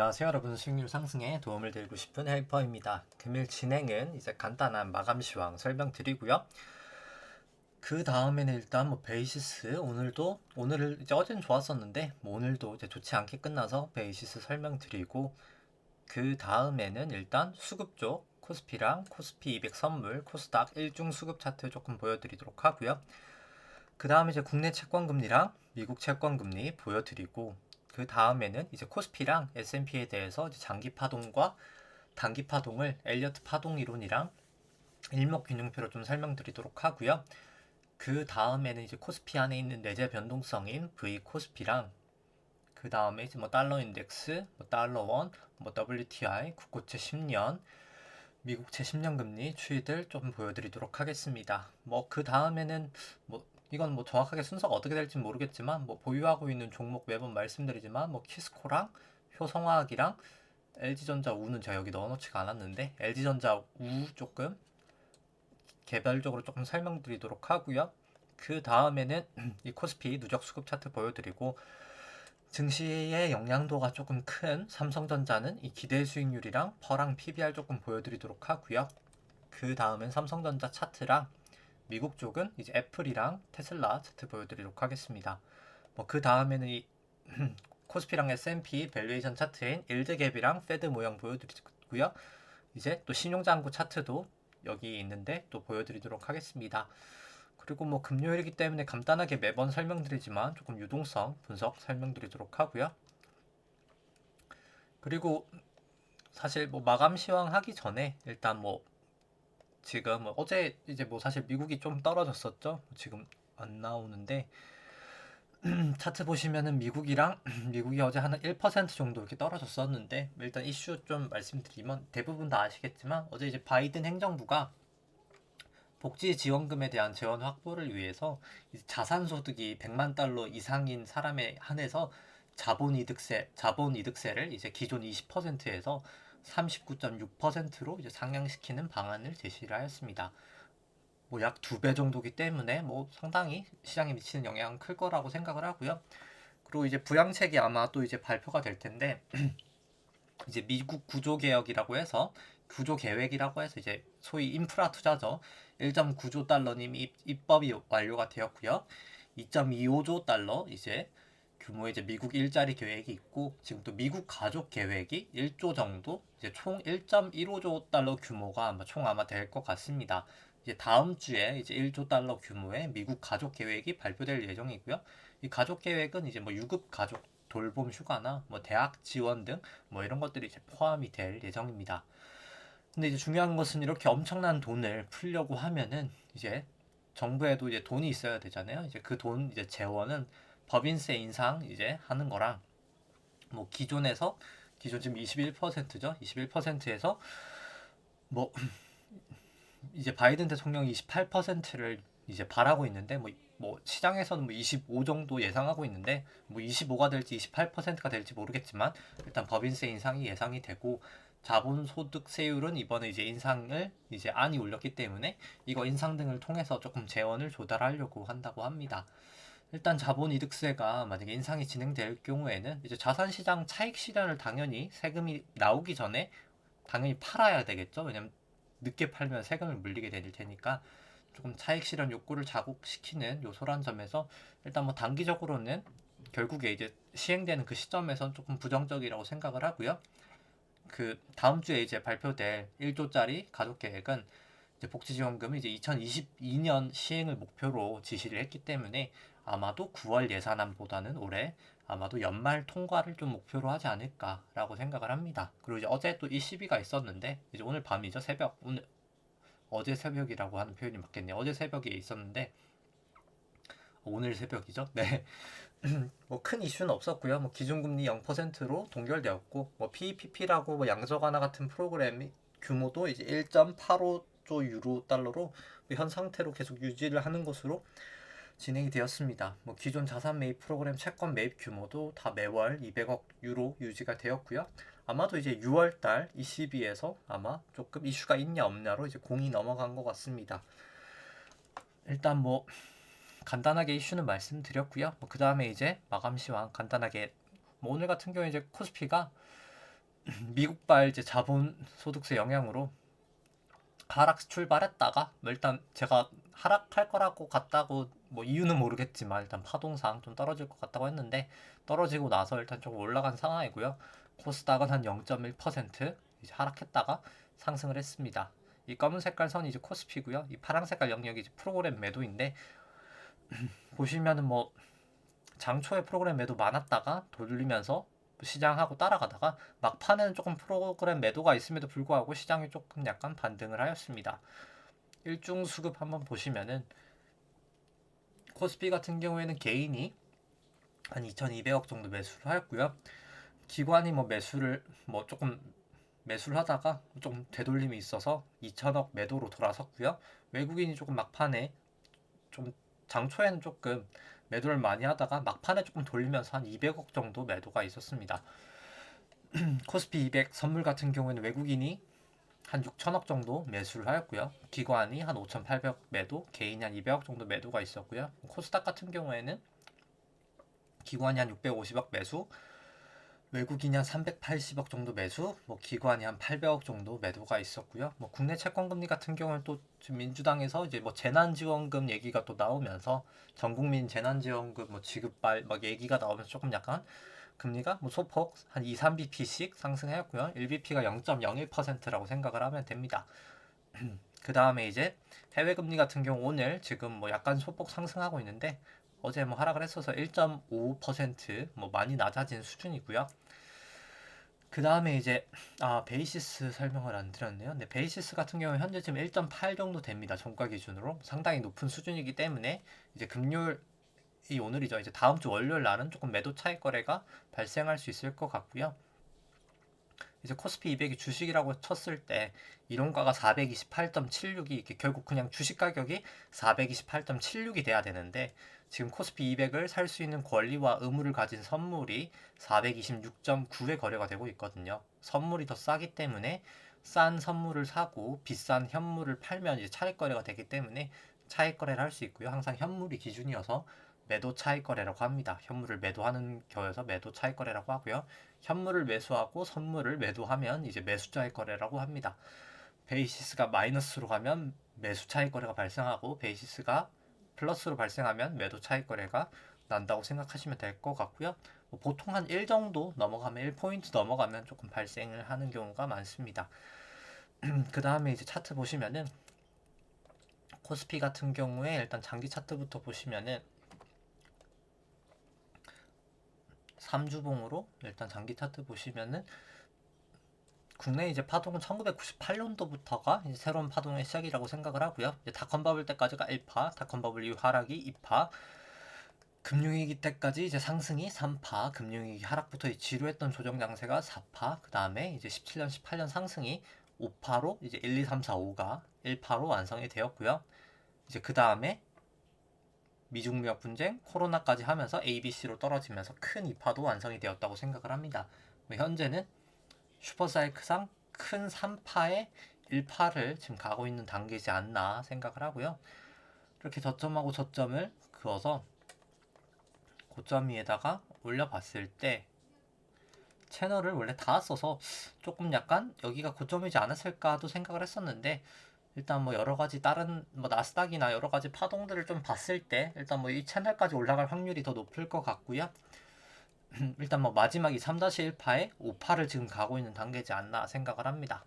안녕하세요 여러분, 수익률 상승에 도움을 드리고 싶은 헬퍼입니다. 금일 진행은 이제 간단한 마감 시황 설명드리고요. 그 다음에는 일단 베이시스 오늘을 이제 어제는 좋았었는데 오늘도 이제 좋지 않게 끝나서 베이시스 설명드리고, 그 다음에는 일단 수급 쪽 코스피랑 코스피 200 선물, 코스닥 1중 수급 차트 조금 보여드리도록 하고요. 그 다음에 이제 국내 채권금리랑 미국 채권금리 보여드리고, 그 다음에는 이제 코스피랑 S&P에 대해서 이제 장기 파동과 단기 파동을 엘리어트 파동 이론이랑 일목균형표로 좀 설명드리도록 하고요. 그 다음에는 이제 코스피 안에 있는 내재 변동성인 V 코스피랑, 그 다음에 이제 달러 인덱스, 달러 원, WTI, 국고채 10년, 미국채 10년 금리 추이들 좀 보여드리도록 하겠습니다. 그 다음에는 이건 정확하게 순서가 어떻게 될지 모르겠지만 보유하고 있는 종목 매번 말씀드리지만 키스코랑 효성화학이랑 LG전자 우는 제가 여기 넣어놓지가 않았는데 LG전자 우 조금 개별적으로 조금 설명드리도록 하고요. 그 다음에는 이 코스피 누적 수급 차트 보여드리고, 증시의 영향도가 조금 큰 삼성전자는 이 기대 수익률이랑 퍼랑 PBR 조금 보여드리도록 하고요. 그 다음엔 삼성전자 차트랑 미국 쪽은 이제 애플이랑 테슬라 차트 보여드리도록 하겠습니다. 그 다음에는 이 코스피랑 S&P 밸류에이션 차트인 일드갭이랑 페드 모형 보여드리고요. 이제 또 신용장구 차트도 여기 있는데 또 보여드리도록 하겠습니다. 그리고 금요일이기 때문에 간단하게 매번 설명드리지만 조금 유동성 분석 설명드리도록 하고요. 그리고 사실 마감 시황 하기 전에 일단 지금 어제 이제 사실 미국이 좀 떨어졌었죠. 지금 안 나오는데 차트 보시면은 미국이 어제 한 1% 정도 이렇게 떨어졌었는데, 일단 이슈 좀 말씀드리면 대부분 다 아시겠지만 어제 이제 바이든 행정부가 복지 지원금에 대한 재원 확보를 위해서 자산소득이 100만 달러 이상인 사람에 한해서 자본이득세를 이제 기존 20%에서 39.6%로 이제 상향시키는 방안을 제시를 하였습니다. 약 2배 정도기 때문에 상당히 시장에 미치는 영향은 클 거라고 생각을 하고요. 그리고 이제 부양책이 아마 또 이제 발표가 될 텐데 이제 미국 구조 계획이라고 해서 이제 소위 인프라 투자죠. 1.9조 달러님 입법이 완료가 되었고요. 2.25조 달러 이제 규모의 이제 미국 일자리 계획이 있고, 지금 또 미국 가족 계획이 1조 정도, 이제 총 1.15조 달러 규모가 아마 될 것 같습니다. 이제 다음 주에 이제 1조 달러 규모의 미국 가족 계획이 발표될 예정이고요. 이 가족 계획은 이제 유급 가족 돌봄 휴가나 대학 지원 등 이런 것들이 이제 포함이 될 예정입니다. 근데 이제 중요한 것은 이렇게 엄청난 돈을 풀려고 하면은 이제 정부에도 이제 돈이 있어야 되잖아요. 이제 그 돈 이제 재원은 법인세 인상 이제 하는 거랑 기존 지금 21%죠. 21%에서 뭐 이제 바이든 대통령이 28%를 이제 바라고 있는데 시장에서는 25 정도 예상하고 있는데 25가 될지 28%가 될지 모르겠지만 일단 법인세 인상이 예상이 되고, 자본소득세율은 이번에 이제 인상을 이제 안이 올렸기 때문에 이거 인상 등을 통해서 조금 재원을 조달하려고 한다고 합니다. 일단 자본이득세가 만약에 인상이 진행될 경우에는 이제 자산시장 차익 실현을 당연히 세금이 나오기 전에 당연히 팔아야 되겠죠. 왜냐면 늦게 팔면 세금을 물리게 될 테니까 조금 차익 실현 욕구를 자극시키는 요소란 점에서 일단 단기적으로는 결국에 이제 시행되는 그 시점에선 조금 부정적이라고 생각을 하고요. 그 다음 주에 이제 발표될 1조짜리 가족 계획은 이제 복지지원금이 이제 2022년 시행을 목표로 지시를 했기 때문에 아마도 9월 예산안보다는 올해 아마도 연말 통과를 좀 목표로 하지 않을까라고 생각을 합니다. 그리고 이제 어제 또 이 시비가 있었는데, 이제 오늘 밤이죠. 어제 새벽이라고 하는 표현이 맞겠네요. 어제 새벽에 있었는데 오늘 새벽이죠. 네. 큰 이슈는 없었고요. 기준금리 0%로 동결되었고, PEPP라고 양적 완화 같은 프로그램이 규모도 이제 1.85조 유로 달러로 현 상태로 계속 유지를 하는 것으로 진행이 되었습니다. 기존 자산 매입 프로그램 채권 매입 규모도 다 매월 200억 유로 유지가 되었고요. 아마도 이제 6월달 ECB에서 아마 조금 이슈가 있냐 없냐로 이제 공이 넘어간 것 같습니다. 일단 간단하게 이슈는 말씀드렸고요. 그 다음에 이제 마감 시황 간단하게 오늘 같은 경우에 이제 코스피가 미국발 이제 자본 소득세 영향으로 하락 출발했다가 뭐 일단 제가 하락할 거라고 같다고 뭐 이유는 모르겠지만 일단 파동상 좀 떨어질 것 같다고 했는데 떨어지고 나서 일단 조금 올라간 상황이고요. 코스닥은 한 0.1% 이제 하락했다가 상승을 했습니다. 이 검은 색깔 선이 이제 코스피고요. 이 파란 색깔 영역이 이제 프로그램 매도인데 보시면은 뭐 장초에 프로그램 매도 많았다가 돌리면서 시장하고 따라가다가 막판에는 조금 프로그램 매도가 있음에도 불구하고 시장이 조금 약간 반등을 하였습니다. 일중 수급 한번 보시면은 코스피 같은 경우에는 개인이 한 2,200억 정도 매수를 하였고요. 기관이 뭐 매수를 뭐 조금 매수를 하다가 좀 되돌림이 있어서 2천억 매도로 돌아섰고요. 외국인이 조금 막판에 좀 장초에는 조금 매도를 많이 하다가 막판에 조금 돌리면서 한 200억 정도 매도가 있었습니다. 코스피 200 선물 같은 경우에는 외국인이 한 6천억 정도 매수를 하였고요. 기관이 한 5,800억 매도, 개인이 한 200억 정도 매도가 있었고요. 코스닥 같은 경우에는 기관이 한 650억 매수, 외국인이 한 380억 정도 매수, 뭐 기관이 한 800억 정도 매도가 있었고요. 뭐 국내 채권금리 같은 경우는 또 지금 민주당에서 이제 뭐 재난지원금 얘기가 또 나오면서 전국민 재난지원금 뭐 지급발 막 얘기가 나오면서 조금 약간 금리가 뭐 소폭 한 2, 3bp씩 상승했고요. 1bp가 0.01%라고 생각을 하면 됩니다. 그 다음에 이제 해외 금리 같은 경우 오늘 지금 뭐 약간 소폭 상승하고 있는데 어제 뭐 하락을 했어서 1.5%뭐 많이 낮아진 수준이고요. 그 다음에 이제 베이시스 설명을 안 드렸네요. 근데 베이시스 같은 경우 현재 지금 1.8 정도 됩니다. 종가 기준으로 상당히 높은 수준이기 때문에 이제 금요일 이 오늘이죠. 이제 다음 주 월요일 날은 조금 매도 차익 거래가 발생할 수 있을 것 같고요. 이제 코스피 200이 주식이라고 쳤을 때 이론가가 428.76이 이렇게 결국 그냥 주식 가격이 428.76이 돼야 되는데 지금 코스피 200을 살 수 있는 권리와 의무를 가진 선물이 426.9에 거래가 되고 있거든요. 선물이 더 싸기 때문에 싼 선물을 사고 비싼 현물을 팔면 이제 차익 거래가 되기 때문에 차익 거래를 할 수 있고요. 항상 현물이 기준이어서 매도 차익 거래라고 합니다. 현물을 매도하는 겨에서 매도 차익 거래라고 하고요. 현물을 매수하고 선물을 매도하면 이제 매수 차익 거래라고 합니다. 베이시스가 마이너스로 가면 매수 차익 거래가 발생하고 베이시스가 플러스로 발생하면 매도 차익 거래가 난다고 생각하시면 될 것 같고요. 뭐 보통 한 1 정도 넘어가면 1포인트 넘어가면 조금 발생을 하는 경우가 많습니다. 그 다음에 이제 차트 보시면은 코스피 같은 경우에 일단 장기 차트부터 보시면은 3주봉으로 일단 장기 차트 보시면은 국내 이제 파동은 1998년도부터가 이제 새로운 파동의 시작이라고 생각을 하고요. 이제 닷컴 버블 때까지가 1파, 닷컴 버블 이후 하락이 2파, 금융위기 때까지 이제 상승이 3파, 금융위기 하락부터 지루했던 조정 장세가 4파, 그 다음에 이제 17년, 18년 상승이 5파로 이제 1, 2, 3, 4, 5가 1파로 완성이 되었고요. 이제 그 다음에 미중 무역 분쟁, 코로나까지 하면서 ABC로 떨어지면서 큰 2파도 완성이 되었다고 생각을 합니다. 현재는 슈퍼사이클상 큰 3파에 1파를 지금 가고 있는 단계이지 않나 생각을 하고요. 이렇게 저점하고 저점을 그어서 고점 위에다가 올려봤을 때 채널을 원래 닿았어서 조금 약간 여기가 고점이지 않았을까도 생각을 했었는데 일단 뭐 여러 가지 다른 뭐 나스닥이나 여러 가지 파동들을 좀 봤을 때 일단 뭐 이 채널까지 올라갈 확률이 더 높을 것 같고요. 일단 뭐 마지막이 3-1파에 5파를 지금 가고 있는 단계지 않나 생각을 합니다.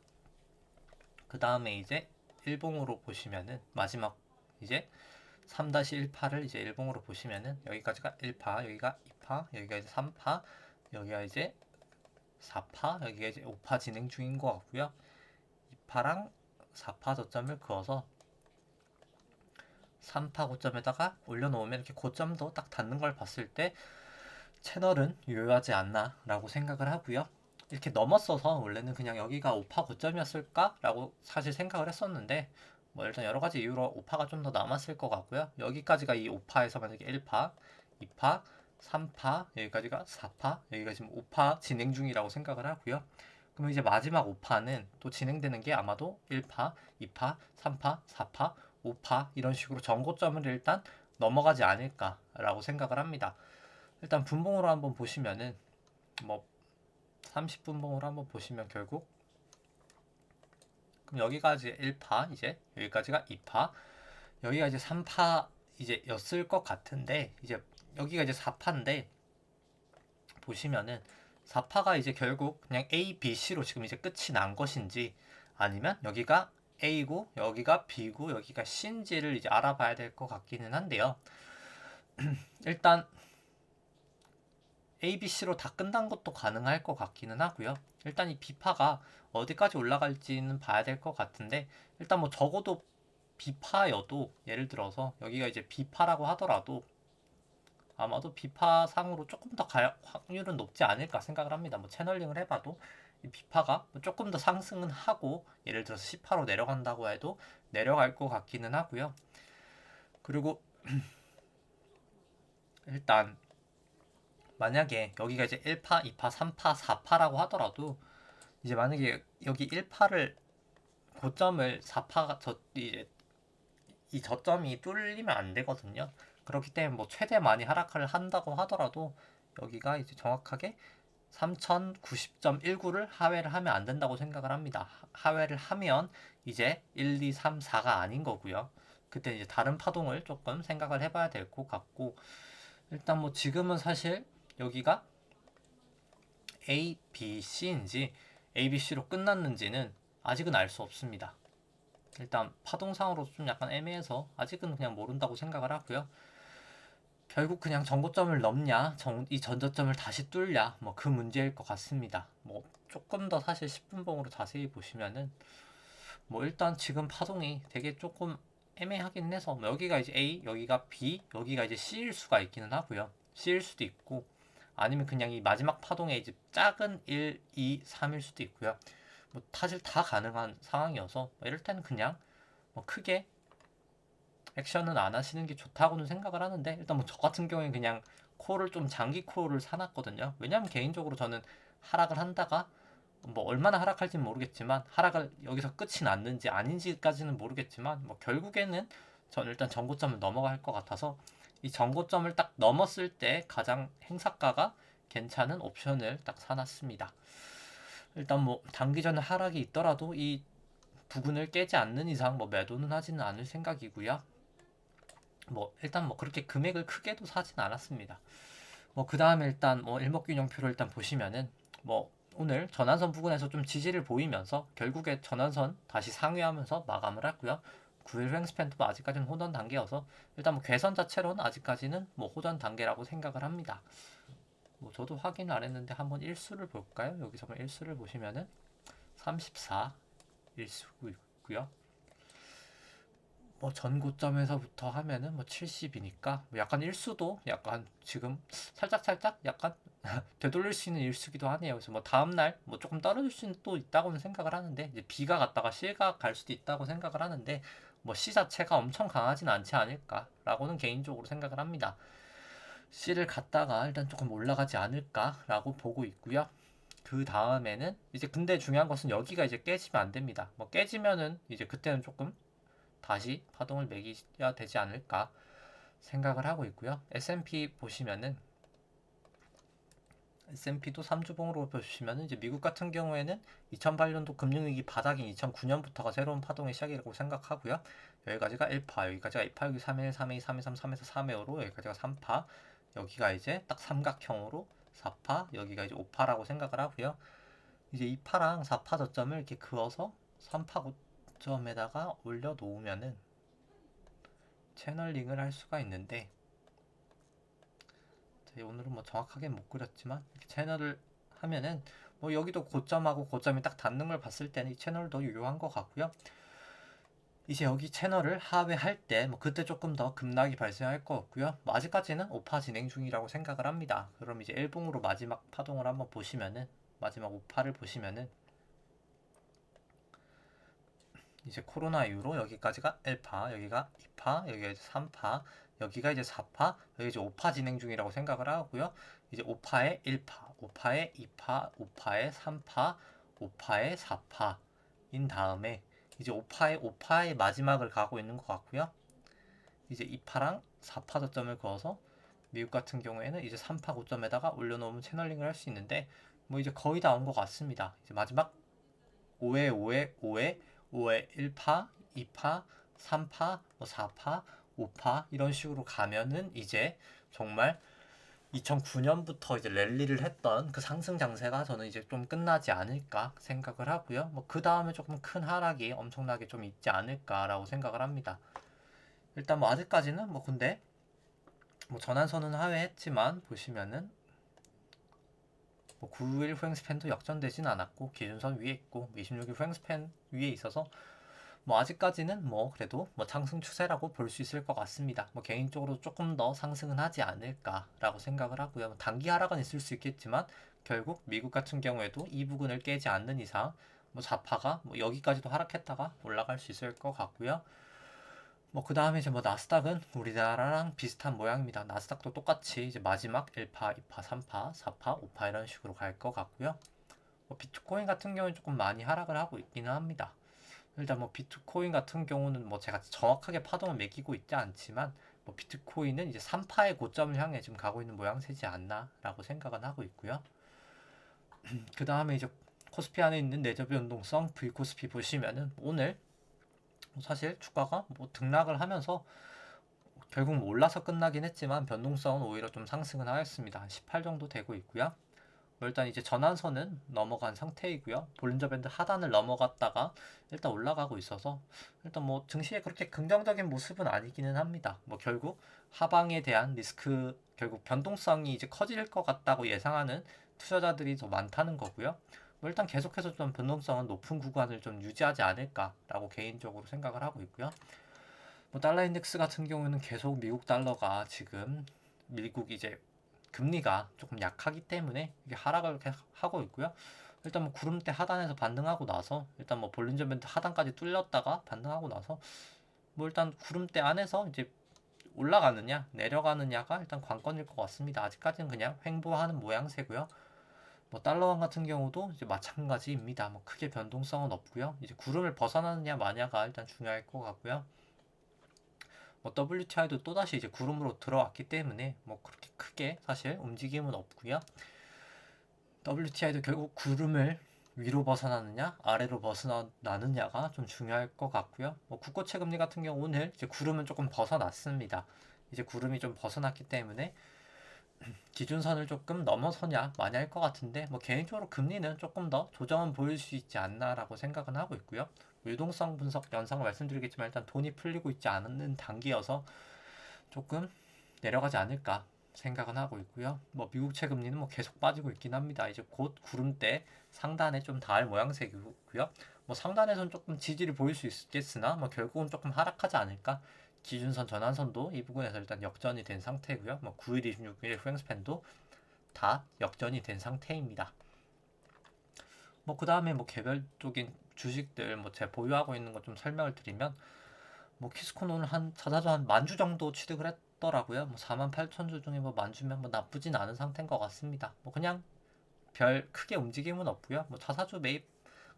그 다음에 이제 일봉으로 보시면은 마지막 이제 3-1파를 이제 일봉으로 보시면은 여기까지가 1파, 여기가 2파, 여기가 이제 3파, 여기가 이제 4파, 여기가 이제 5파 진행 중인 것 같고요. 2파랑 4파 저점을 그어서 3파 고점에다가 올려놓으면 이렇게 고점도 딱 닿는 걸 봤을 때 채널은 유효하지 않나 라고 생각을 하고요. 이렇게 넘었어서 원래는 그냥 여기가 5파 고점이었을까? 라고 사실 생각을 했었는데 뭐 일단 여러 가지 이유로 5파가 좀 더 남았을 것 같고요. 여기까지가 이 5파에서 만약에 1파, 2파, 3파, 여기까지가 4파, 여기가 지금 5파 진행 중이라고 생각을 하고요. 그럼 이제 마지막 5파는 또 진행되는 게 아마도 1파, 2파, 3파, 4파, 5파 이런 식으로 전고점을 일단 넘어가지 않을까라고 생각을 합니다. 일단 분봉으로 한번 보시면은 뭐 30분봉으로 한번 보시면 결국 그럼 여기가 이제 1파, 이제 여기까지가 2파, 여기가 이제 3파 이제 였을 것 같은데, 이제 여기가 이제 4파인데 보시면은 4파가 이제 결국 그냥 A, B, C로 지금 이제 끝이 난 것인지, 아니면 여기가 A고 여기가 B고 여기가 C인지를 이제 알아봐야 될 것 같기는 한데요. 일단 A, B, C로 다 끝난 것도 가능할 것 같기는 하고요. 일단 이 B파가 어디까지 올라갈지는 봐야 될 것 같은데, 일단 뭐 적어도 B파여도, 예를 들어서 여기가 이제 B파라고 하더라도 아마도 B파 상으로 조금 더 갈 확률은 높지 않을까 생각을 합니다. 뭐 채널링을 해봐도 이 B파가 조금 더 상승은 하고, 예를 들어서 10파로 내려간다고 해도 내려갈 것 같기는 하고요. 그리고 일단 만약에 여기가 이제 1파, 2파, 3파, 4파라고 하더라도, 이제 만약에 여기 1파를 고점을 4파가 이제 이 저점이 뚫리면 안 되거든요. 그렇기 때문에 뭐 최대 많이 하락을 한다고 하더라도 여기가 이제 정확하게 3090.19를 하회를 하면 안 된다고 생각을 합니다. 하회를 하면 이제 1, 2, 3, 4가 아닌 거고요. 그때 이제 다른 파동을 조금 생각을 해봐야 될 것 같고, 일단 뭐 지금은 사실 여기가 A, B, C인지 A, B, C로 끝났는지는 아직은 알 수 없습니다. 일단 파동상으로 좀 약간 애매해서 아직은 그냥 모른다고 생각을 하고요. 결국 그냥 전고점을 넘냐, 이 전저점을 다시 뚫냐, 뭐 그 문제일 것 같습니다. 뭐 조금 더 사실 10분봉으로 자세히 보시면은 뭐 일단 지금 파동이 되게 조금 애매하긴 해서, 뭐 여기가 이제 A, 여기가 B, 여기가 이제 C일 수가 있기는 하고요. C일 수도 있고, 아니면 그냥 이 마지막 파동에 이제 작은 1, 2, 3일 수도 있고요. 뭐 사실 다 가능한 상황이어서 뭐 이럴 때는 그냥 뭐 크게 액션은 안 하시는 게 좋다고는 생각을 하는데, 일단 뭐 저 같은 경우에 그냥 콜을 좀 장기 콜을 사놨거든요. 왜냐면 개인적으로 저는 하락을 한다가 뭐 얼마나 하락할지는 모르겠지만, 하락을 여기서 끝이 났는지 아닌지까지는 모르겠지만, 뭐 결국에는 저는 일단 전고점을 넘어갈 것 같아서 이 전고점을 딱 넘었을 때 가장 행사가가 괜찮은 옵션을 딱 사놨습니다. 일단 뭐 단기전에 하락이 있더라도 이 부근을 깨지 않는 이상 뭐 매도는 하지는 않을 생각이고요. 뭐 일단 뭐 그렇게 금액을 크게도 사진 않았습니다. 뭐 그 다음에 일단 뭐 일목균형표를 일단 보시면은, 뭐 오늘 전환선 부근에서 좀 지지를 보이면서 결국에 전환선 다시 상회하면서 마감을 했고요. 9일 횡 스팬도 아직까지는 호전 단계여서 일단 뭐 괴선 자체로는 아직까지는 뭐 호전 단계라고 생각을 합니다. 뭐 저도 확인을 안 했는데 한번 일수를 볼까요? 여기서 일수를 보시면은 34 일수고 있고요. 뭐 전고점에서부터 하면은 뭐 70이니까 약간 일수도 약간 지금 살짝 약간 되돌릴 수 있는 일수기도 하네요. 그래서 뭐 다음날 뭐 조금 떨어질 수는 또 있다고는 생각을 하는데, 이제 B가 갔다가 C가 갈 수도 있다고 생각을 하는데, 뭐 C 자체가 엄청 강하진 않지 않을까라고는 개인적으로 생각을 합니다. C를 갔다가 일단 조금 올라가지 않을까라고 보고 있고요. 그 다음에는 이제 근데 중요한 것은 여기가 이제 깨지면 안 됩니다. 뭐 깨지면은 이제 그때는 조금 다시 파동을 매겨야 되지 않을까 생각을 하고 있고요. S&P 보시면은 S&P도 3주봉으로 보시면은 이제 미국 같은 경우에는 2008년도 금융위기 바닥인 2009년부터가 새로운 파동의 시작이라고 생각하고요. 여기까지가 1파, 여기까지가 2파, 여기 3일, 3일, 3일, 3, 3에서 3회로 여기까지가 3파, 여기가 이제 딱 삼각형으로 4파, 여기가 이제 5파라고 생각을 하고요. 이제 2파랑 4파 저점을 이렇게 그어서 3파 고점에다가 올려 놓으면은 채널링을 할 수가 있는데, 오늘은 뭐 정확하게 못 그렸지만 이렇게 채널을 하면은 뭐 여기도 고점하고 고점이 딱 닿는 걸 봤을 때는 이 채널도 유효한 것 같고요. 이제 여기 채널을 하회할 때 뭐 그때 조금 더 급락이 발생할 것 같고요. 뭐 아직까지는 5파 진행 중이라고 생각을 합니다. 그럼 이제 일봉으로 마지막 파동을 한번 보시면은, 마지막 5파를 보시면은 이제 코로나 이후로 여기까지가 1파, 여기가 2파, 여기가 이제 3파, 여기가 이제 4파, 여기 이제 5파 진행 중이라고 생각을 하고요. 이제 5파에 1파, 5파에 2파, 5파에 3파, 5파에 4파인 다음에 이제 5파의 마지막을 가고 있는 것 같고요. 이제 2파랑 4파 저점을 그어서 미국 같은 경우에는 이제 3파 고점에다가 올려놓으면 채널링을 할 수 있는데, 뭐 이제 거의 다 온 것 같습니다. 이제 마지막 5회, 5회, 5회, 5회 1파, 2파, 3파, 뭐 4파, 5파 이런 식으로 가면은 이제 정말 2009년부터 이제 랠리를 했던 그 상승 장세가 저는 이제 좀 끝나지 않을까 생각을 하고요. 뭐 그 다음에 조금 큰 하락이 엄청나게 좀 있지 않을까라고 생각을 합니다. 일단 뭐 아직까지는 뭐 근데 뭐 전환선은 하회했지만 보시면은 뭐 9일 후행스팬도 역전되진 않았고 기준선 위에 있고 26일 후행스팬 위에 있어서 뭐 아직까지는 뭐 그래도 뭐 상승 추세라고 볼 수 있을 것 같습니다. 뭐 개인적으로 조금 더 상승은 하지 않을까라고 생각을 하고요. 뭐 단기 하락은 있을 수 있겠지만 결국 미국 같은 경우에도 이 부근을 깨지 않는 이상 뭐 좌파가 뭐 여기까지도 하락했다가 올라갈 수 있을 것 같고요. 뭐 그 다음에 이제 뭐 나스닥은 우리나라랑 비슷한 모양입니다. 나스닥도 똑같이 이제 마지막 1파, 2파, 3파, 4파, 5파 이런 식으로 갈 것 같고요. 뭐 비트코인 같은 경우는 조금 많이 하락을 하고 있기는 합니다. 일단 뭐 비트코인 같은 경우는 뭐 제가 정확하게 파동을 매기고 있지 않지만 뭐 비트코인은 이제 3파의 고점을 향해 지금 가고 있는 모양새지 않나라고 생각은 하고 있고요. 그 다음에 이제 코스피 안에 있는 내적 변동성 V코스피 보시면은 오늘 사실 주가가 뭐 등락을 하면서 결국 뭐 올라서 끝나긴 했지만 변동성은 오히려 좀 상승은 하였습니다. 한 18 정도 되고 있고요. 뭐 일단 이제 전환선은 넘어간 상태이고요. 볼린저 밴드 하단을 넘어갔다가 일단 올라가고 있어서 일단 뭐 증시에 그렇게 긍정적인 모습은 아니기는 합니다. 뭐 결국 하방에 대한 리스크 결국 변동성이 이제 커질 것 같다고 예상하는 투자자들이 더 많다는 거고요. 뭐 일단 계속해서 좀 변동성은 높은 구간을 좀 유지하지 않을까라고 개인적으로 생각을 하고 있고요. 뭐 달러 인덱스 같은 경우는 계속 미국 달러가 지금 미국 이제 금리가 조금 약하기 때문에 이게 하락을 계속 하고 있고요. 일단 뭐 구름대 하단에서 반등하고 나서 일단 뭐 볼린저 밴드 하단까지 뚫렸다가 반등하고 나서 뭐 일단 구름대 안에서 이제 올라가느냐 내려가느냐가 일단 관건일 것 같습니다. 아직까지는 그냥 횡보하는 모양새고요. 뭐 달러원 같은 경우도 이제 마찬가지입니다. 뭐 크게 변동성은 없고요. 이제 구름을 벗어나느냐 마냐가 일단 중요할 것 같고요. 뭐 WTI도 또다시 이제 구름으로 들어왔기 때문에 뭐 그렇게 크게 사실 움직임은 없고요. WTI도 결국 구름을 위로 벗어나느냐 아래로 벗어나느냐가 좀 중요할 것 같고요. 뭐 국고채 금리 같은 경우 오늘 이제 구름은 조금 벗어났습니다. 이제 구름이 좀 벗어났기 때문에 기준선을 조금 넘어서냐 많이 할 것 같은데 뭐 개인적으로 금리는 조금 더 조정은 보일 수 있지 않나라고 생각은 하고 있고요. 유동성 분석 영상 말씀드리겠지만 일단 돈이 풀리고 있지 않은 단계여서 조금 내려가지 않을까 생각은 하고 있고요. 뭐 미국 채금리는 뭐 계속 빠지고 있긴 합니다. 이제 곧 구름대 상단에 좀 닿을 모양새고요. 뭐 상단에선 조금 지지를 보일 수 있겠으나 뭐 결국은 조금 하락하지 않을까. 기준선 전환선도 이 부분에서 일단 역전이 된 상태고요. 뭐 9일, 26일 후행스팬도 다 역전이 된 상태입니다. 뭐 그 다음에 뭐 개별적인 주식들 뭐 제가 보유하고 있는 거 좀 설명을 드리면 뭐 키스콘 오늘 한 자사주 한 만 주 정도 취득을 했더라고요. 뭐 4만 8천 주 중에 뭐 만 주면 뭐 나쁘진 않은 상태인 것 같습니다. 뭐 그냥 별 크게 움직임은 없고요. 뭐 자사주 매입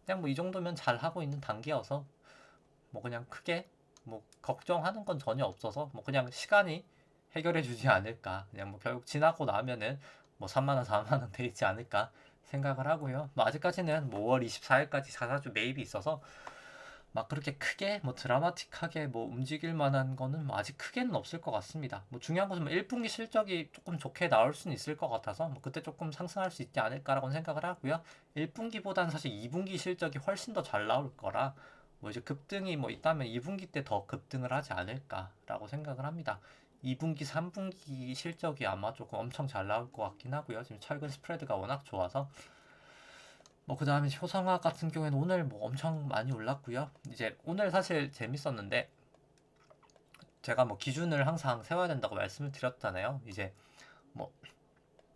그냥 뭐 이 정도면 잘 하고 있는 단계여서 뭐 그냥 크게 뭐 걱정하는 건 전혀 없어서 뭐 그냥 시간이 해결해 주지 않을까. 그냥 뭐 결국 지나고 나면은 뭐 3만 원, 4만 원 돼 있지 않을까 생각을 하고요. 뭐 아직까지는 뭐 5월 24일까지 자사주 매입이 있어서 막 그렇게 크게 뭐 드라마틱하게 뭐 움직일 만한 거는 뭐 아직 크게는 없을 것 같습니다. 뭐 중요한 것은 뭐 1분기 실적이 조금 좋게 나올 수는 있을 것 같아서 뭐 그때 조금 상승할 수 있지 않을까라고 생각을 하고요. 1분기보다는 사실 2분기 실적이 훨씬 더 잘 나올 거라 뭐 이제 급등이 뭐 있다면 2분기 때 더 급등을 하지 않을까라고 생각을 합니다. 2분기, 3분기 실적이 아마 조금 엄청 잘 나올 것 같긴 하고요. 지금 최근 스프레드가 워낙 좋아서 뭐 그 다음에 효성화 같은 경우에는 오늘 뭐 엄청 많이 올랐고요. 이제 오늘 사실 재밌었는데 제가 뭐 기준을 항상 세워야 된다고 말씀을 드렸잖아요. 이제 뭐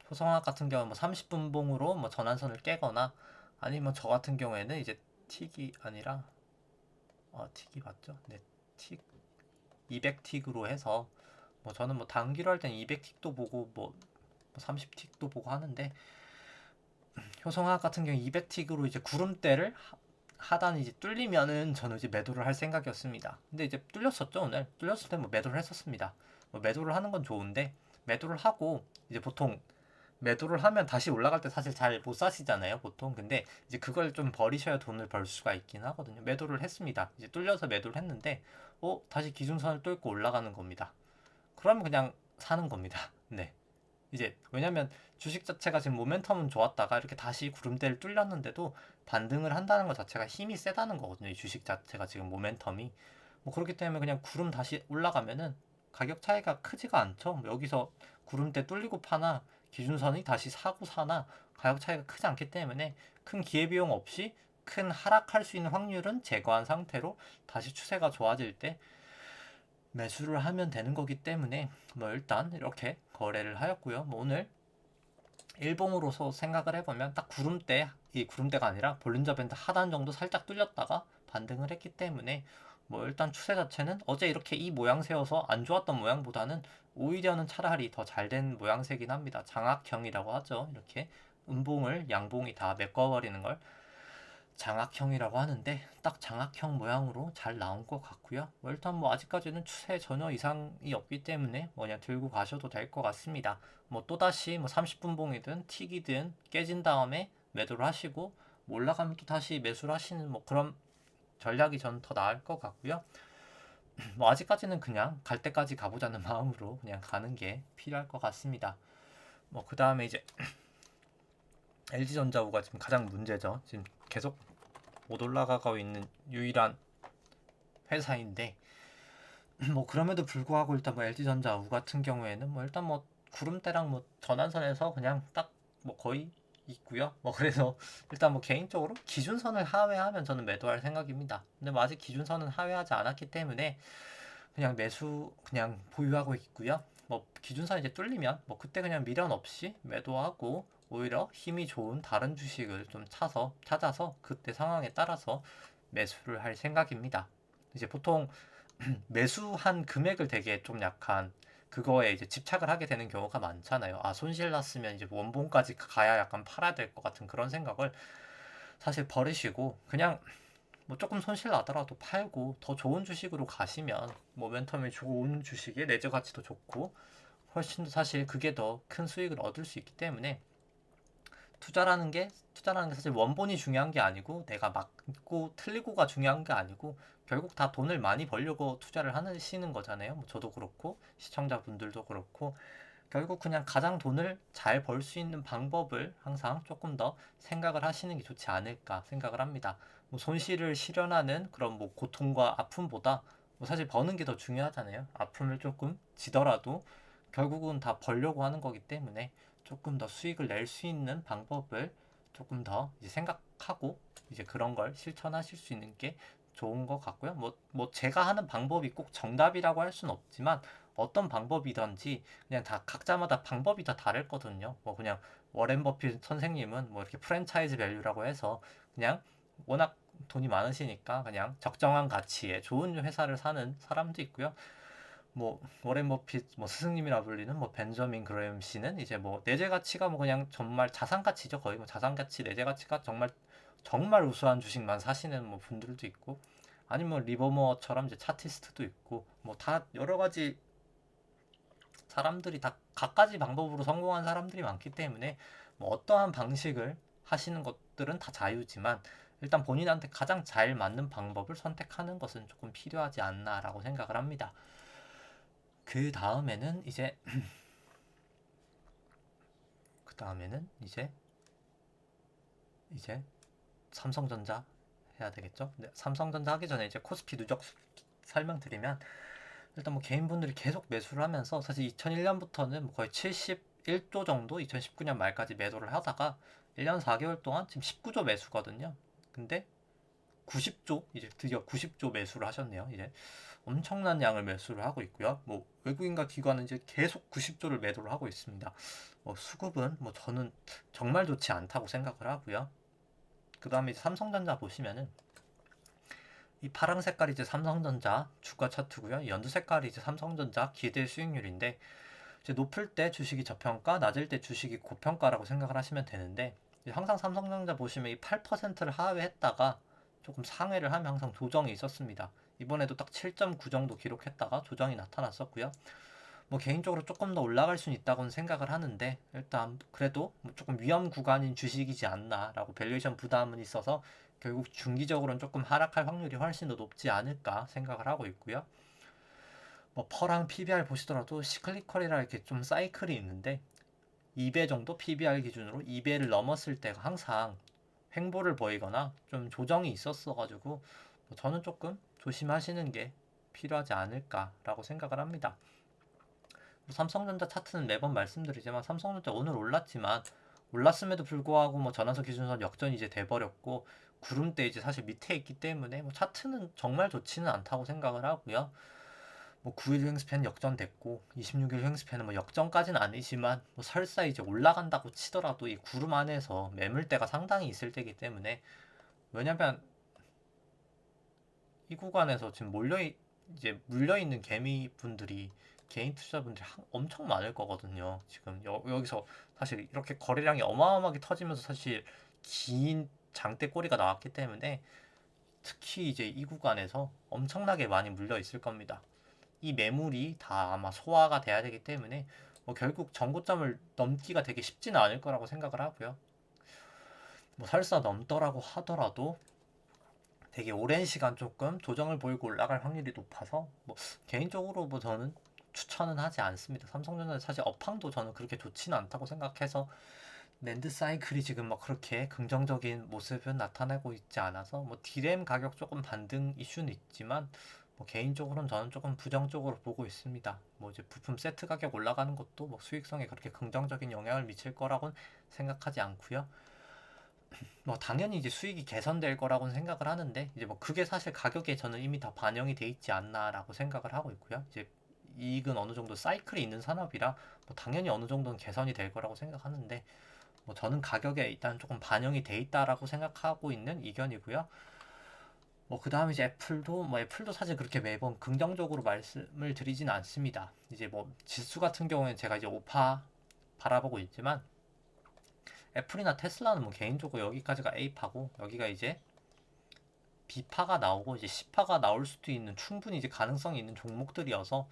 효성화 같은 경우는 뭐 30분 봉으로 뭐 전환선을 깨거나 아니면 저 같은 경우에는 이제 틱이 아니라 틱이 맞죠? 네, 틱 200틱으로 해서 뭐 저는 뭐 단기로 할 때는 200틱도 보고 뭐 30틱도 보고 하는데 효성화 같은 경우 200틱으로 이제 구름대를 하단이 이제 뚫리면은 저는 이제 매도를 할 생각이었습니다. 근데 이제 뚫렸었죠, 오늘. 뚫렸을 때 뭐 매도를 했었습니다. 뭐 매도를 하는 건 좋은데 매도를 하고 이제 보통 매도를 하면 다시 올라갈 때 사실 잘 못 사시잖아요, 보통. 근데 이제 그걸 좀 버리셔야 돈을 벌 수가 있긴 하거든요. 매도를 했습니다. 이제 뚫려서 매도를 했는데, 다시 기준선을 뚫고 올라가는 겁니다. 그러면 그냥 사는 겁니다. 네. 이제 왜냐면 주식 자체가 지금 모멘텀은 좋았다가 이렇게 다시 구름대를 뚫렸는데도 반등을 한다는 것 자체가 힘이 세다는 거거든요. 이 주식 자체가 지금 모멘텀이. 뭐 그렇기 때문에 그냥 구름 다시 올라가면은 가격 차이가 크지가 않죠. 뭐 여기서 구름대 뚫리고 파나 기준선이 다시 사고 사나 가격 차이가 크지 않기 때문에 큰 기회비용 없이 큰 하락할 수 있는 확률은 제거한 상태로 다시 추세가 좋아질 때 매수를 하면 되는 거기 때문에 뭐 일단 이렇게 거래를 하였고요. 뭐 오늘 일봉으로서 생각을 해보면 딱 구름대, 이 구름대가 아니라 볼린저 밴드 하단 정도 살짝 뚫렸다가 반등을 했기 때문에 뭐 일단 추세 자체는 어제 이렇게 이 모양새여서 안 좋았던 모양보다는 오히려는 차라리 더 잘 된 모양새긴 합니다. 장악형이라고 하죠. 이렇게 음봉을 양봉이 다 메꿔버리는 걸 장악형이라고 하는데 딱 장악형 모양으로 잘 나온 것 같고요. 뭐 일단 뭐 아직까지는 추세 전혀 이상이 없기 때문에 그냥 들고 가셔도 될 것 같습니다. 뭐 또다시 뭐 30분 봉이든 틱이든 깨진 다음에 매도를 하시고 뭐 올라가면 또 다시 매수를 하시는 뭐 그런 전략이 전 더 나을 것 같고요. 뭐 아직까지는 그냥 갈 때까지 가보자는 마음으로 그냥 가는 게 필요할 것 같습니다. 뭐 그 다음에 이제 LG전자우가 지금 가장 문제죠. 지금 계속 못 올라가고 있는 유일한 회사인데 뭐 그럼에도 불구하고 일단 뭐 LG전자 우 같은 경우에는 뭐 일단 뭐 구름대랑 뭐 전환선에서 그냥 딱 뭐 거의 있고요. 뭐 그래서 일단 뭐 개인적으로 기준선을 하회하면 저는 매도할 생각입니다. 근데 뭐 아직 기준선은 하회하지 않았기 때문에 그냥 매수 그냥 보유하고 있고요. 뭐 기준선 이제 뚫리면 뭐 그때 그냥 미련 없이 매도하고 오히려 힘이 좋은 다른 주식을 좀 찾아서 그때 상황에 따라서 매수를 할 생각입니다. 이제 보통 매수한 금액을 되게 좀 약간 그거에 이제 집착을 하게 되는 경우가 많잖아요. 아, 손실 났으면 이제 원본까지 가야 약간 팔아야 될 것 같은 그런 생각을 사실 버리시고 그냥 뭐 조금 손실 나더라도 팔고 더 좋은 주식으로 가시면 모멘텀이 좋은 주식에 내재 가치도 좋고 훨씬 더 사실 그게 더 큰 수익을 얻을 수 있기 때문에 투자라는 게 사실 원본이 중요한 게 아니고 내가 맞고 틀리고가 중요한 게 아니고 결국 다 돈을 많이 벌려고 투자를 하시는 거잖아요. 뭐 저도 그렇고 시청자분들도 그렇고 결국 그냥 가장 돈을 잘 벌 수 있는 방법을 항상 조금 더 생각을 하시는 게 좋지 않을까 생각을 합니다. 뭐 손실을 실현하는 그런 뭐 고통과 아픔보다 뭐 사실 버는 게 더 중요하잖아요. 아픔을 조금 지더라도 결국은 다 벌려고 하는 거기 때문에 조금 더 수익을 낼 수 있는 방법을 조금 더 이제 생각하고 이제 그런 걸 실천하실 수 있는 게 좋은 것 같고요. 뭐 제가 하는 방법이 꼭 정답이라고 할 수는 없지만 어떤 방법이든지 그냥 다 각자마다 방법이 다 다르거든요. 뭐 그냥 워렌 버핏 선생님은 뭐 이렇게 프랜차이즈 밸류라고 해서 그냥 워낙 돈이 많으시니까 그냥 적정한 가치에 좋은 회사를 사는 사람도 있고요. 뭐 워렌 버핏 뭐 스승님이라 불리는 뭐 벤저민 그레엄 씨는 이제 뭐 내재 가치가 뭐 그냥 정말 자산 가치죠. 거의 뭐 자산 가치 내재 가치가 정말 정말 우수한 주식만 사시는 뭐 분들도 있고 아니면 리버모어처럼 이제 차티스트도 있고 뭐 다 여러 가지 사람들이 다 갖가지 방법으로 성공한 사람들이 많기 때문에 뭐 어떠한 방식을 하시는 것들은 다 자유지만 일단 본인한테 가장 잘 맞는 방법을 선택하는 것은 조금 필요하지 않나라고 생각을 합니다. 그 다음에는 이제 삼성전자 해야 되겠죠? 네, 삼성전자 하기 전에 이제 코스피 누적 설명드리면 일단 뭐 개인분들이 계속 매수를 하면서 사실 2001년부터는 뭐 거의 71조 정도 2019년 말까지 매도를 하다가 1년 4개월 동안 지금 19조 매수거든요. 근데 90조 이제 드디어 90조 매수를 하셨네요. 이제 엄청난 양을 매수를 하고 있고요. 뭐 외국인과 기관은 이제 계속 90조를 매도를 하고 있습니다. 뭐 수급은 뭐 저는 정말 좋지 않다고 생각을 하고요. 그 다음에 삼성전자 보시면은 이 파란 색깔이 이제 삼성전자 주가 차트고요. 연두 색깔이 이제 삼성전자 기대 수익률인데 이제 높을 때 주식이 저평가, 낮을 때 주식이 고평가라고 생각을 하시면 되는데 항상 삼성전자 보시면 이 8%를 하회했다가 조금 상회를 하면 항상 조정이 있었습니다. 이번에도 딱 7.9 정도 기록했다가 조정이 나타났었고요. 뭐 개인적으로 조금 더 올라갈 수는 있다고는 생각을 하는데 일단 그래도 뭐 조금 위험 구간인 주식이지 않나라고 밸류에이션 부담은 있어서 결국 중기적으로는 조금 하락할 확률이 훨씬 더 높지 않을까 생각을 하고 있고요. 뭐 퍼랑 PBR 보시더라도 시클리컬이라 이렇게 좀 사이클이 있는데 2배 정도 PBR 기준으로 2배를 넘었을 때가 항상 횡보를 보이거나 좀 조정이 있었어가지고 뭐 저는 조금 조심하시는 게 필요하지 않을까라고 생각을 합니다. 삼성전자 차트는 매번 말씀드리지만 삼성전자 오늘 올랐지만 올랐음에도 불구하고 뭐 전환선 기준선 역전이 이제 돼버렸고 구름대 이제 사실 밑에 있기 때문에 뭐 차트는 정말 좋지는 않다고 생각을 하고요. 뭐 9일 횡스팬 역전됐고 26일 횡스팬은 뭐 역전까지는 아니지만 뭐 설사 이제 올라간다고 치더라도 이 구름 안에서 매물대가 상당히 있을 때이기 때문에 왜냐면 이 구간에서 지금 이제 물려있는 개미 분들이 개인 투자분들이 엄청 많을 거거든요. 지금 여기서 사실 이렇게 거래량이 어마어마하게 터지면서 사실 긴 장대 꼬리가 나왔기 때문에 특히 이제 이 구간에서 엄청나게 많이 물려 있을 겁니다. 이 매물이 다 아마 소화가 돼야 되기 때문에 뭐 결국 전고점을 넘기가 되게 쉽지는 않을 거라고 생각을 하고요. 뭐 설사 넘더라고 하더라도 되게 오랜 시간 조금 조정을 보이고 올라갈 확률이 높아서 뭐 개인적으로 뭐 저는 추천은 하지 않습니다. 삼성전자 사실 업황도 저는 그렇게 좋지는 않다고 생각해서 랜드 사이클이 지금 막 그렇게 긍정적인 모습은 나타내고 있지 않아서 뭐 디램 가격 조금 반등 이슈는 있지만 뭐 개인적으로는 저는 조금 부정적으로 보고 있습니다. 뭐 이제 부품 세트 가격 올라가는 것도 뭐 수익성에 그렇게 긍정적인 영향을 미칠 거라고는 생각하지 않고요. 뭐 당연히 이제 수익이 개선될 거라고는 생각을 하는데 이제 뭐 그게 사실 가격에 저는 이미 다 반영이 돼 있지 않나라고 생각을 하고 있고요. 이제 이익은 어느 정도 사이클이 있는 산업이라 뭐 당연히 어느 정도는 개선이 될 거라고 생각하는데 뭐 저는 가격에 일단 조금 반영이 돼 있다라고 생각하고 있는 의견이고요. 뭐 그다음에 이제 애플도 사실 그렇게 매번 긍정적으로 말씀을 드리진 않습니다. 이제 뭐 지수 같은 경우에는 제가 이제 5파 바라보고 있지만 애플이나 테슬라는 뭐 개인적으로 여기까지가 A파고 여기가 이제 B파가 나오고 이제 C파가 나올 수도 있는 충분히 이제 가능성이 있는 종목들이어서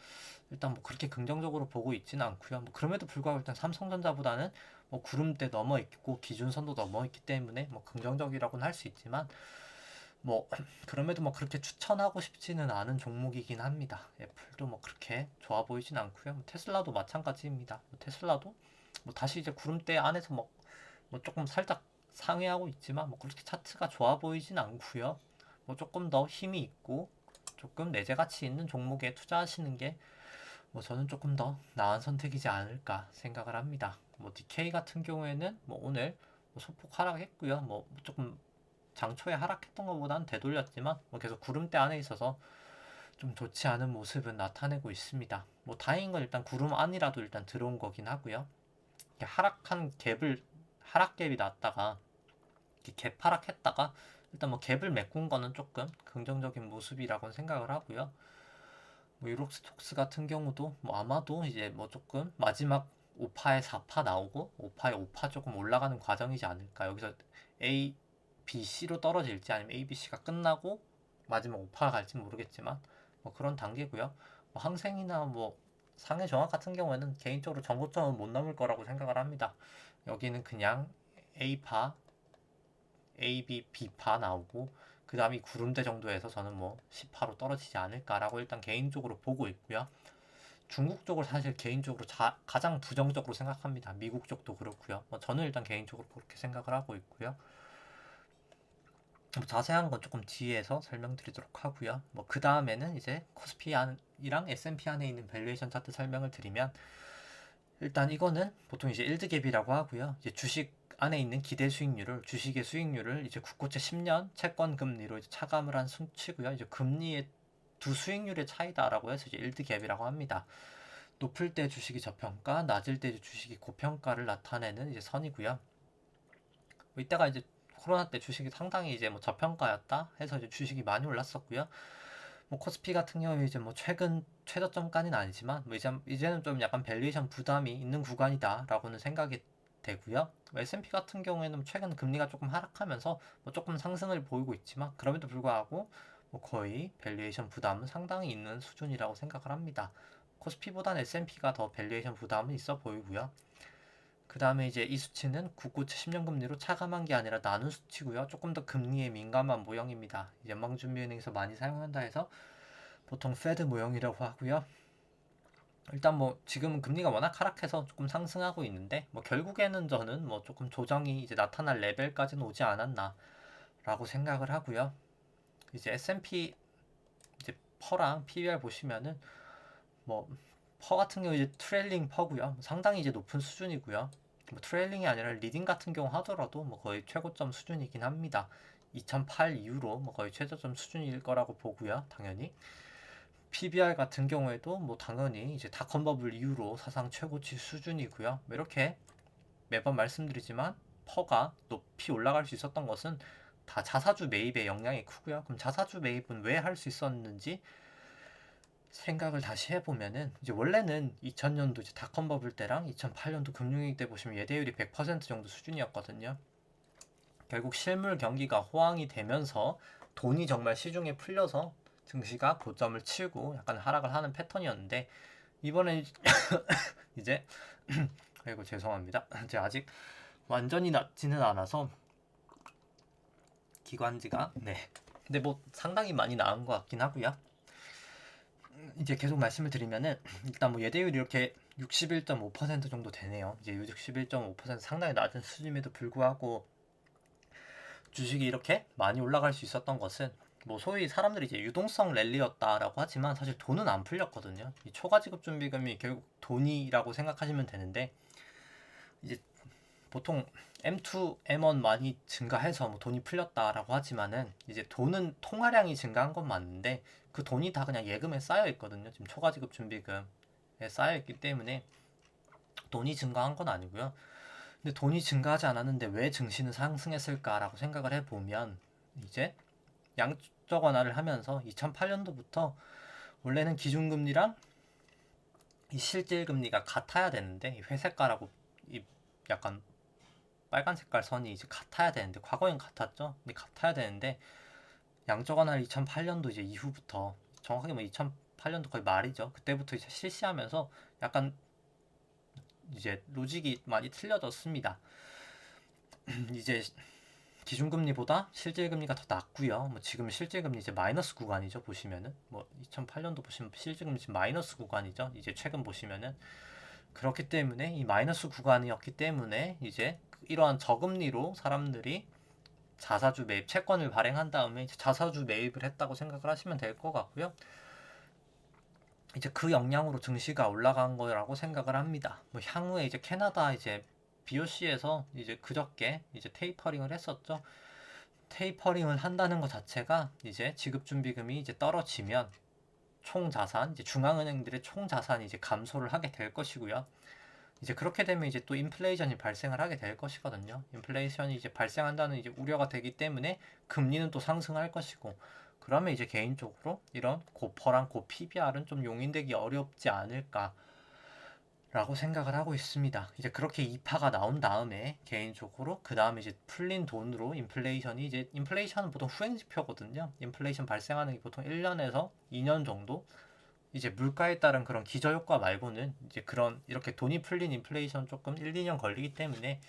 일단 뭐 그렇게 긍정적으로 보고 있지는 않고요. 뭐 그럼에도 불구하고 일단 삼성전자보다는 뭐 구름대 넘어 있고 기준선도 넘어 있기 때문에 뭐 긍정적이라고는 할 수 있지만 뭐 그럼에도 뭐 그렇게 추천하고 싶지는 않은 종목이긴 합니다. 애플도 뭐 그렇게 좋아 보이진 않고요. 뭐 테슬라도 마찬가지입니다. 뭐 테슬라도 뭐 다시 이제 구름대 안에서 뭐 조금 살짝 상회하고 있지만 뭐 그렇게 차트가 좋아 보이진 않고요. 뭐 조금 더 힘이 있고 조금 내재 가치 있는 종목에 투자하시는 게 뭐 저는 조금 더 나은 선택이지 않을까 생각을 합니다. 뭐 DK 같은 경우에는 뭐 오늘 뭐 소폭 하락했고요. 뭐 조금 장초에 하락했던 것보다는 되돌렸지만 뭐 계속 구름대 안에 있어서 좀 좋지 않은 모습은 나타내고 있습니다. 뭐 다행인 건 일단 구름 안이라도 일단 들어온 거긴 하고요. 하락한 갭을 하락갭이 났다가 갭 하락했다가 일단 뭐 갭을 메꾼 거는 조금 긍정적인 모습이라고 생각을 하고요. 뭐 유록스톡스 같은 경우도 뭐 아마도 이제 뭐 조금 마지막 5파에 4파 나오고 5파에 5파 조금 올라가는 과정이지 않을까. 여기서 A, B, C로 떨어질지 아니면 A, B, C가 끝나고 마지막 5파가 갈지 모르겠지만 뭐 그런 단계고요. 뭐 항생이나 뭐 상해 정학 같은 경우에는 개인적으로 전고점은 못 넘을 거라고 생각을 합니다. 여기는 그냥 A파, A, B, B파 나오고 그 다음이 구름대 정도에서 저는 뭐 10파로 떨어지지 않을까라고 일단 개인적으로 보고 있고요. 중국 쪽을 사실 개인적으로 가장 부정적으로 생각합니다. 미국 쪽도 그렇고요. 뭐 저는 일단 개인적으로 그렇게 생각을 하고 있고요. 뭐 자세한 건 조금 뒤에서 설명드리도록 하고요. 뭐 그 다음에는 이제 코스피이랑 S&P 안에 있는 밸류에이션 차트 설명을 드리면 일단 이거는 보통 이제 일드갭이라고 하고요. 이제 주식 안에 있는 기대 수익률을 주식의 수익률을 이제 국고채 10년 채권 금리로 이제 차감을 한 수치고요. 이제 금리의 두 수익률의 차이다라고 해서 이제 일드갭이라고 합니다. 높을 때 주식이 저평가, 낮을 때 주식이 고평가를 나타내는 이제 선이고요. 뭐 이때가 이제 코로나 때 주식이 상당히 이제 뭐 저평가였다 해서 이제 주식이 많이 올랐었고요. 뭐 코스피 같은 경우에 이제 뭐 최근 최저점까지는 아니지만 뭐 이제는 좀 약간 밸류에이션 부담이 있는 구간이다라고는 생각이 되고요. 뭐 S&P 같은 경우에는 최근 금리가 조금 하락하면서 뭐 조금 상승을 보이고 있지만 그럼에도 불구하고 뭐 거의 밸류에이션 부담은 상당히 있는 수준이라고 생각을 합니다. 코스피보다는 S&P가 더 밸류에이션 부담은 있어 보이고요. 그 다음에 이제 이 수치는 국고채 10년 금리로 차감한 게 아니라 나눈 수치고요. 조금 더 금리에 민감한 모형입니다. 연방준비은행에서 많이 사용한다 해서 보통 페드 모형이라고 하고요. 일단 뭐 지금은 금리가 워낙 하락해서 조금 상승하고 있는데 뭐 결국에는 저는 뭐 조금 조정이 이제 나타날 레벨까지는 오지 않았나 라고 생각을 하고요. 이제 S&P 이제 퍼랑 PBR 보시면은 뭐 퍼 같은 경우 이제 트레일링 퍼고요. 상당히 이제 높은 수준이고요. 뭐 트레일링이 아니라 리딩 같은 경우 하더라도 뭐 거의 최고점 수준이긴 합니다. 2008 이후로 뭐 거의 최저점 수준일 거라고 보고요. 당연히 PBR 같은 경우에도 뭐 당연히 이제 닷컴 버블 이후로 사상 최고치 수준이고요. 뭐 이렇게 매번 말씀드리지만 퍼가 높이 올라갈 수 있었던 것은 다 자사주 매입의 영향이 크고요. 그럼 자사주 매입은 왜 할 수 있었는지 생각을 다시 해보면은 이제 원래는 2000년도 이제 닷컴 버블 때랑 2008년도 금융위기 때 보시면 예대율이 100% 정도 수준이었거든요. 결국 실물 경기가 호황이 되면서 돈이 정말 시중에 풀려서 증시가 고점을 치고 약간 하락을 하는 패턴이었는데 이번에 이제 아이고 죄송합니다. 제가 아직 완전히 낮지는 않아서 기관지가 근데 뭐 상당히 많이 나은 것 같긴 하고요. 이제 계속 말씀을 드리면은 일단 뭐 예대율이 이렇게 61.5% 정도 되네요. 이제 61.5% 상당히 낮은 수준임에도 불구하고 주식이 이렇게 많이 올라갈 수 있었던 것은 뭐 소위 사람들이 이제 유동성 랠리였다라고 하지만 사실 돈은 안 풀렸거든요. 이 초과지급준비금이 결국 돈이라고 생각하시면 되는데 이제 보통 M2, M1 많이 증가해서 뭐 돈이 풀렸다라고 하지만은 이제 돈은 통화량이 증가한 건 맞는데 그 돈이 다 그냥 예금에 쌓여 있거든요. 지금 초과지급 준비금에 쌓여 있기 때문에 돈이 증가한 건 아니고요. 근데 돈이 증가하지 않았는데 왜 증시는 상승했을까라고 생각을 해보면 이제 양적 완화를 하면서 2008년도부터 원래는 기준금리랑 이 실질금리가 같아야 되는데 이 회색깔하고 이 약간 빨간 색깔 선이 이제 같아야 되는데 과거엔 같았죠. 근데 같아야 되는데 양적 완화를 2008년도 이제 이후부터 정확하게 뭐 2008년도 거의 말이죠. 그때부터 이제 실시하면서 약간 이제 로직이 많이 틀려졌습니다. 이제 기준금리보다 실질금리가 더 낮고요. 뭐 지금 실질금리 이제 마이너스 구간이죠. 보시면은 뭐 2008년도 보시면 실질금리 지금 마이너스 구간이죠. 이제 최근 보시면은 그렇기 때문에 이 마이너스 구간이었기 때문에 이제 이러한 저금리로 사람들이 자사주 매입 채권을 발행한 다음에 이제 자사주 매입을 했다고 생각을 하시면 될 것 같고요. 이제 그 영향으로 증시가 올라간 거라고 생각을 합니다. 뭐 향후에 이제 캐나다 이제 BOC에서 이제 그저께 이제 테이퍼링을 했었죠. 테이퍼링을 한다는 것 자체가 이제 지급준비금이 이제 떨어지면 총 자산, 이제 중앙은행들의 총 자산이 이제 감소를 하게 될 것이고요. 이제 그렇게 되면 이제 또 인플레이션이 발생을 하게 될 것이거든요. 인플레이션이 이제 발생한다는 이제 우려가 되기 때문에 금리는 또 상승할 것이고, 그러면 이제 개인적으로 이런 고퍼랑 고 PBR은 좀 용인되기 어렵지 않을까라고 생각을 하고 있습니다. 이제 그렇게 2파가 나온 다음에 개인적으로 그 다음에 이제 풀린 돈으로 인플레이션이 이제 인플레이션은 보통 후행지표거든요. 인플레이션 발생하는 게 보통 1년에서 2년 정도 이제 물가에 따른 그런 기저효과 말고는 이제 그런 이렇게 돈이 풀린 인플레이션 조금 1, 2년 걸리기 때문에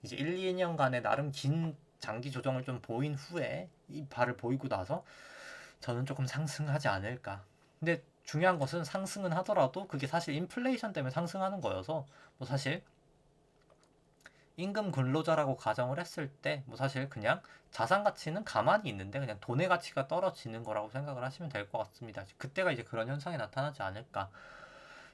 이제 1, 2년간의 나름 긴 장기 조정을 좀 보인 후에 이 발을 보이고 나서 저는 조금 상승하지 않을까. 근데 중요한 것은 상승은 하더라도 그게 사실 인플레이션 때문에 상승하는 거여서 뭐 사실 임금 근로자라고 가정을 했을 때 뭐 사실 그냥 자산 가치는 가만히 있는데 그냥 돈의 가치가 떨어지는 거라고 생각을 하시면 될 것 같습니다. 그때가 이제 그런 현상이 나타나지 않을까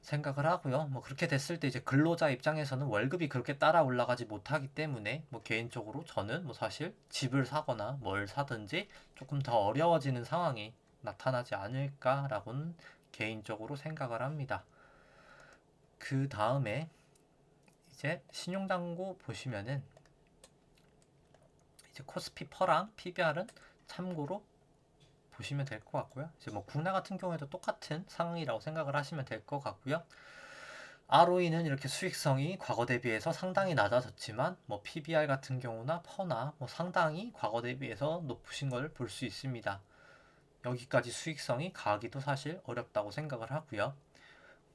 생각을 하고요. 뭐 그렇게 됐을 때 이제 근로자 입장에서는 월급이 그렇게 따라 올라가지 못하기 때문에 뭐 개인적으로 저는 뭐 사실 집을 사거나 뭘 사든지 조금 더 어려워지는 상황이 나타나지 않을까라고는 개인적으로 생각을 합니다. 그 다음에 이제 신용당국 보시면은 이제 코스피 퍼랑 PBR은 참고로 보시면 될 것 같고요. 이제 뭐 국내 같은 경우에도 똑같은 상황이라고 생각을 하시면 될 것 같고요. ROE는 이렇게 수익성이 과거 대비해서 상당히 낮아졌지만 뭐 PBR 같은 경우나 퍼나 뭐 상당히 과거 대비해서 높으신 걸 볼 수 있습니다. 여기까지 수익성이 가기도 사실 어렵다고 생각을 하고요.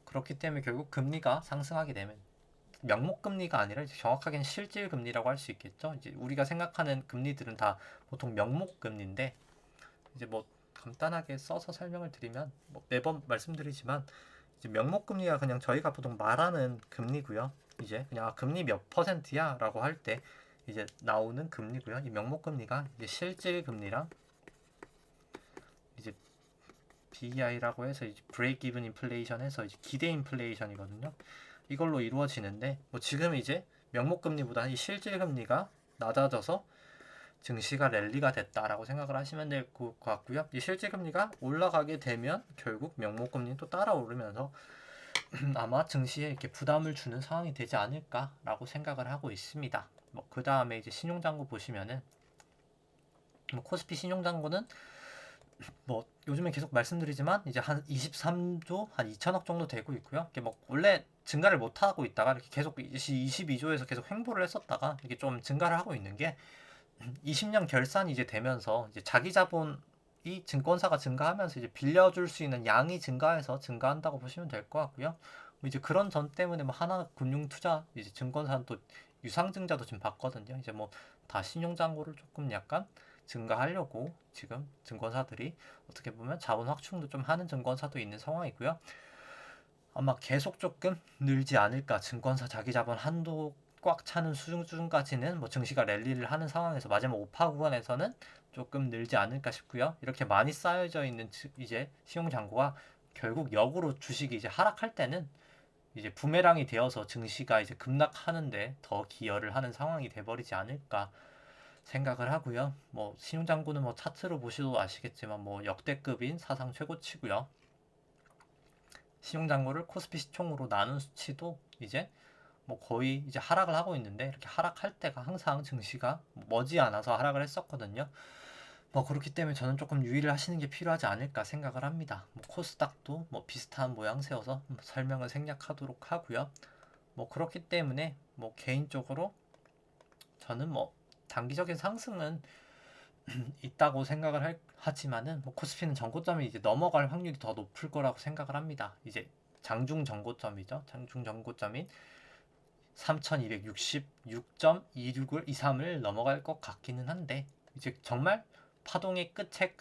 그렇기 때문에 결국 금리가 상승하게 되면 명목 금리가 아니라 이제 정확하게는 실질 금리라고 할 수 있겠죠. 이제 우리가 생각하는 금리들은 다 보통 명목 금리인데 이제 뭐 간단하게 써서 설명을 드리면 뭐 매번 말씀드리지만 이제 명목 금리가 그냥 저희가 보통 말하는 금리고요. 이제 그냥 금리 몇 퍼센트야라고 할 때 이제 나오는 금리고요. 이 명목 금리가 이제 실질 금리랑 이제 BEI라고 해서 이제 브레이크 이븐 인플레이션 해서 이제 기대 인플레이션이거든요. 이걸로 이루어지는데 뭐 지금 이제 명목 금리보다 이 실질 금리가 낮아져서 증시가 랠리가 됐다라고 생각을 하시면 될 것 같고요. 이 실질 금리가 올라가게 되면 결국 명목 금리는 또 따라 오르면서 아마 증시에 이렇게 부담을 주는 상황이 되지 않을까라고 생각을 하고 있습니다. 뭐 그 다음에 이제 신용장고 보시면은 뭐 코스피 신용장고는 뭐 요즘에 계속 말씀드리지만 이제 한 23조 한 2천억 정도 되고 있고요. 이게 뭐 원래 증가를 못 하고 있다가 이렇게 계속 22조에서 계속 횡보를 했었다가 이게 좀 증가를 하고 있는 게 20년 결산이 이제 되면서 이제 자기 자본이 증권사가 증가하면서 이제 빌려줄 수 있는 양이 증가해서 증가한다고 보시면 될 것 같고요. 뭐 이제 그런 전 때문에 뭐 하나금융투자 이제 증권사는 또 유상증자도 지금 받거든요. 이제 뭐 다 신용잔고를 조금 약간 증가하려고 지금 증권사들이 어떻게 보면 자본 확충도 좀 하는 증권사도 있는 상황이고요. 아마 계속 조금 늘지 않을까. 증권사 자기 자본 한도 꽉 차는 수준까지는 뭐 증시가 랠리를 하는 상황에서 마지막 5파 구간에서는 조금 늘지 않을까 싶고요. 이렇게 많이 쌓여져 있는 이제 신용 잔고가 결국 역으로 주식이 이제 하락할 때는 이제 부메랑이 되어서 증시가 이제 급락하는데 더 기여를 하는 상황이 돼버리지 않을까 생각을 하고요. 뭐 신용장고는 뭐 차트로 보셔도 아시겠지만 뭐 역대급인 사상 최고치고요. 신용장고를 코스피 시총으로 나눈 수치도 이제 뭐 거의 이제 하락을 하고 있는데 이렇게 하락할 때가 항상 증시가 머지않아서 하락을 했었거든요. 뭐 그렇기 때문에 저는 조금 유의를 하시는 게 필요하지 않을까 생각을 합니다. 뭐 코스닥도 뭐 비슷한 모양새여서 설명을 생략하도록 하고요. 뭐 그렇기 때문에 뭐 개인적으로 저는 뭐 단기적인 상승은 있다고 생각을 하지만은 뭐 코스피는 전고점이 이제 넘어갈 확률이 더 높을 거라고 생각을 합니다. 이제 장중 전고점이죠. 장중 전고점인 3266.26을 23을 넘어갈 것 같기는 한데 이제 정말 파동의 끝에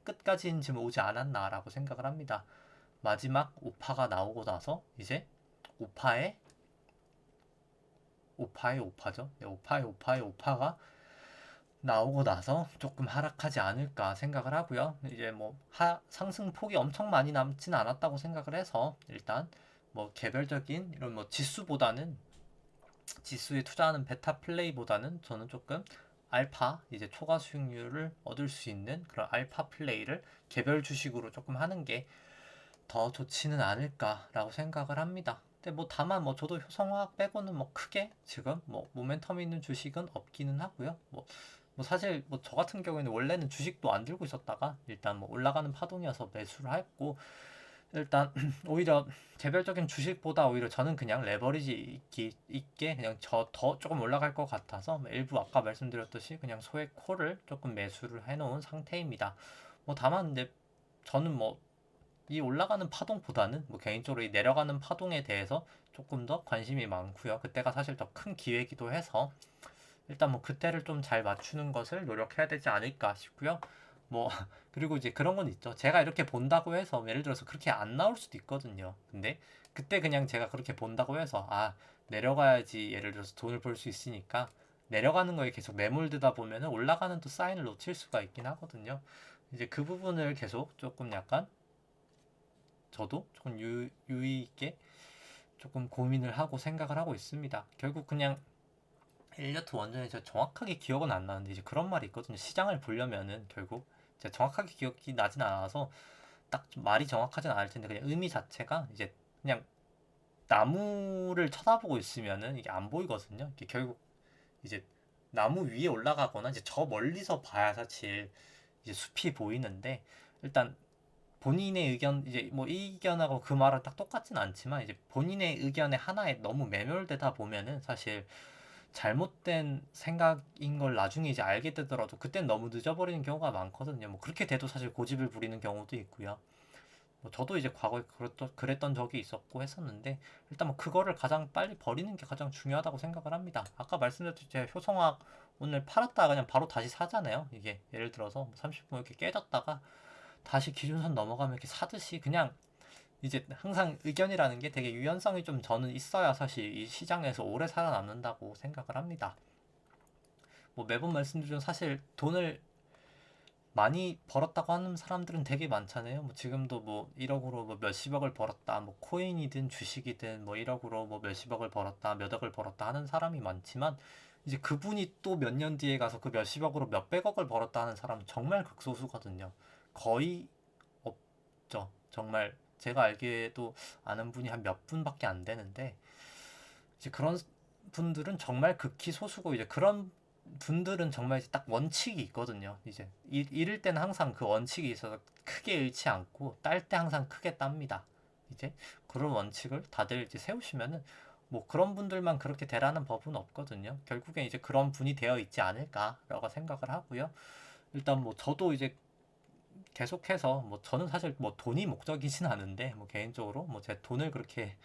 끝까지는 지금 오지 않았나라고 생각을 합니다. 마지막 5파가 나오고 나서 이제 5파의 5파죠. 네, 5파가 나오고 나서 조금 하락하지 않을까 생각을 하고요. 이제 뭐 상승폭이 엄청 많이 남진 않았다고 생각을 해서 일단 뭐 개별적인 이런 뭐 지수에 투자하는 베타 플레이보다는 저는 조금 알파 이제 초과 수익률을 얻을 수 있는 그런 알파 플레이를 개별 주식으로 조금 하는 게 더 좋지는 않을까라고 생각을 합니다. 근데 뭐 다만 뭐 저도 효성화학 빼고는 뭐 크게 지금 뭐 모멘텀 있는 주식은 없기는 하고요. 뭐 사실 뭐 저 같은 경우에는 원래는 주식도 안 들고 있었다가 일단 뭐 올라가는 파동이어서 매수를 했고 일단 오히려 개별적인 주식보다 오히려 저는 그냥 레버리지 있게 그냥 저 더 조금 올라갈 것 같아서 일부 아까 말씀드렸듯이 그냥 소액 콜을 조금 매수를 해놓은 상태입니다. 뭐 다만 근데 저는 뭐 이 올라가는 파동보다는 뭐 개인적으로 이 내려가는 파동에 대해서 조금 더 관심이 많고요. 그때가 사실 더 큰 기회이기도 해서 일단 뭐 그때를 좀 잘 맞추는 것을 노력해야 되지 않을까 싶고요. 뭐 그리고 이제 그런 건 있죠. 제가 이렇게 본다고 해서 예를 들어서 그렇게 안 나올 수도 있거든요. 근데 그때 그냥 제가 그렇게 본다고 해서 내려가야지 예를 들어서 돈을 벌 수 있으니까 내려가는 거에 계속 매몰되다 보면은 올라가는 또 사인을 놓칠 수가 있긴 하거든요. 이제 그 부분을 계속 조금 약간 저도 조금 유의 있게 조금 고민을 하고 생각을 하고 있습니다. 결국 그냥 엘리어트 원전에 저 정확하게 기억은 안 나는데 이제 그런 말이 있거든요. 시장을 보려면은 결국 제가 정확하게 기억이 나진 않아서 딱 좀 말이 정확하진 않을 텐데 그냥 의미 자체가 이제 그냥 나무를 쳐다보고 있으면은 이게 안 보이거든요. 이게 결국 이제 나무 위에 올라가거나 이제 저 멀리서 봐야 사실 이제 숲이 보이는데 일단 본인의 의견 이제 뭐 이 의견하고 그 말은 딱 똑같진 않지만 이제 본인의 의견에 하나에 너무 매몰되다 보면은 사실 잘못된 생각인 걸 나중에 이제 알게 되더라도 그땐 너무 늦어버리는 경우가 많거든요. 뭐 그렇게 돼도 사실 고집을 부리는 경우도 있고요. 뭐 저도 이제 과거에 그랬던 적이 있었고 했었는데 일단 뭐 그거를 가장 빨리 버리는 게 가장 중요하다고 생각을 합니다. 아까 말씀드렸듯이 제가 효성학 오늘 팔았다가 그냥 바로 다시 사잖아요. 이게 예를 들어서 30분 이렇게 깨졌다가 다시 기준선 넘어가면 이렇게 사듯이 그냥 이제 항상 의견이라는 게 되게 유연성이 좀 저는 있어야 사실 이 시장에서 오래 살아남는다고 생각을 합니다. 뭐 매번 말씀드리면 사실 돈을 많이 벌었다고 하는 사람들은 되게 많잖아요. 뭐 지금도 뭐 1억으로 뭐 몇십억을 벌었다, 뭐 코인이든 주식이든 뭐 1억으로 뭐 몇십억을 벌었다, 몇억을 벌었다 하는 사람이 많지만 이제 그분이 또 몇 년 뒤에 가서 그 몇십억으로 몇백억을 벌었다 하는 사람은 정말 극소수거든요. 거의 없죠. 정말 제가 알기에도 아는 분이 한 몇 분밖에 안 되는데 이제 그런 분들은 정말 극히 소수고 이제 그런 분들은 정말 딱 원칙이 있거든요. 이제 잃을 때는 항상 그 원칙이 있어서 크게 잃지 않고 딸 때 항상 크게 땁니다. 이제 그런 원칙을 다들 이제 세우시면은 뭐 그런 분들만 그렇게 되라는 법은 없거든요. 결국엔 이제 그런 분이 되어 있지 않을까라고 생각을 하고요. 일단 뭐 저도 이제 계속해서 뭐 저는 사실 뭐 돈이 목적이진 않은데 뭐 개인적으로 뭐 제 돈을 그렇게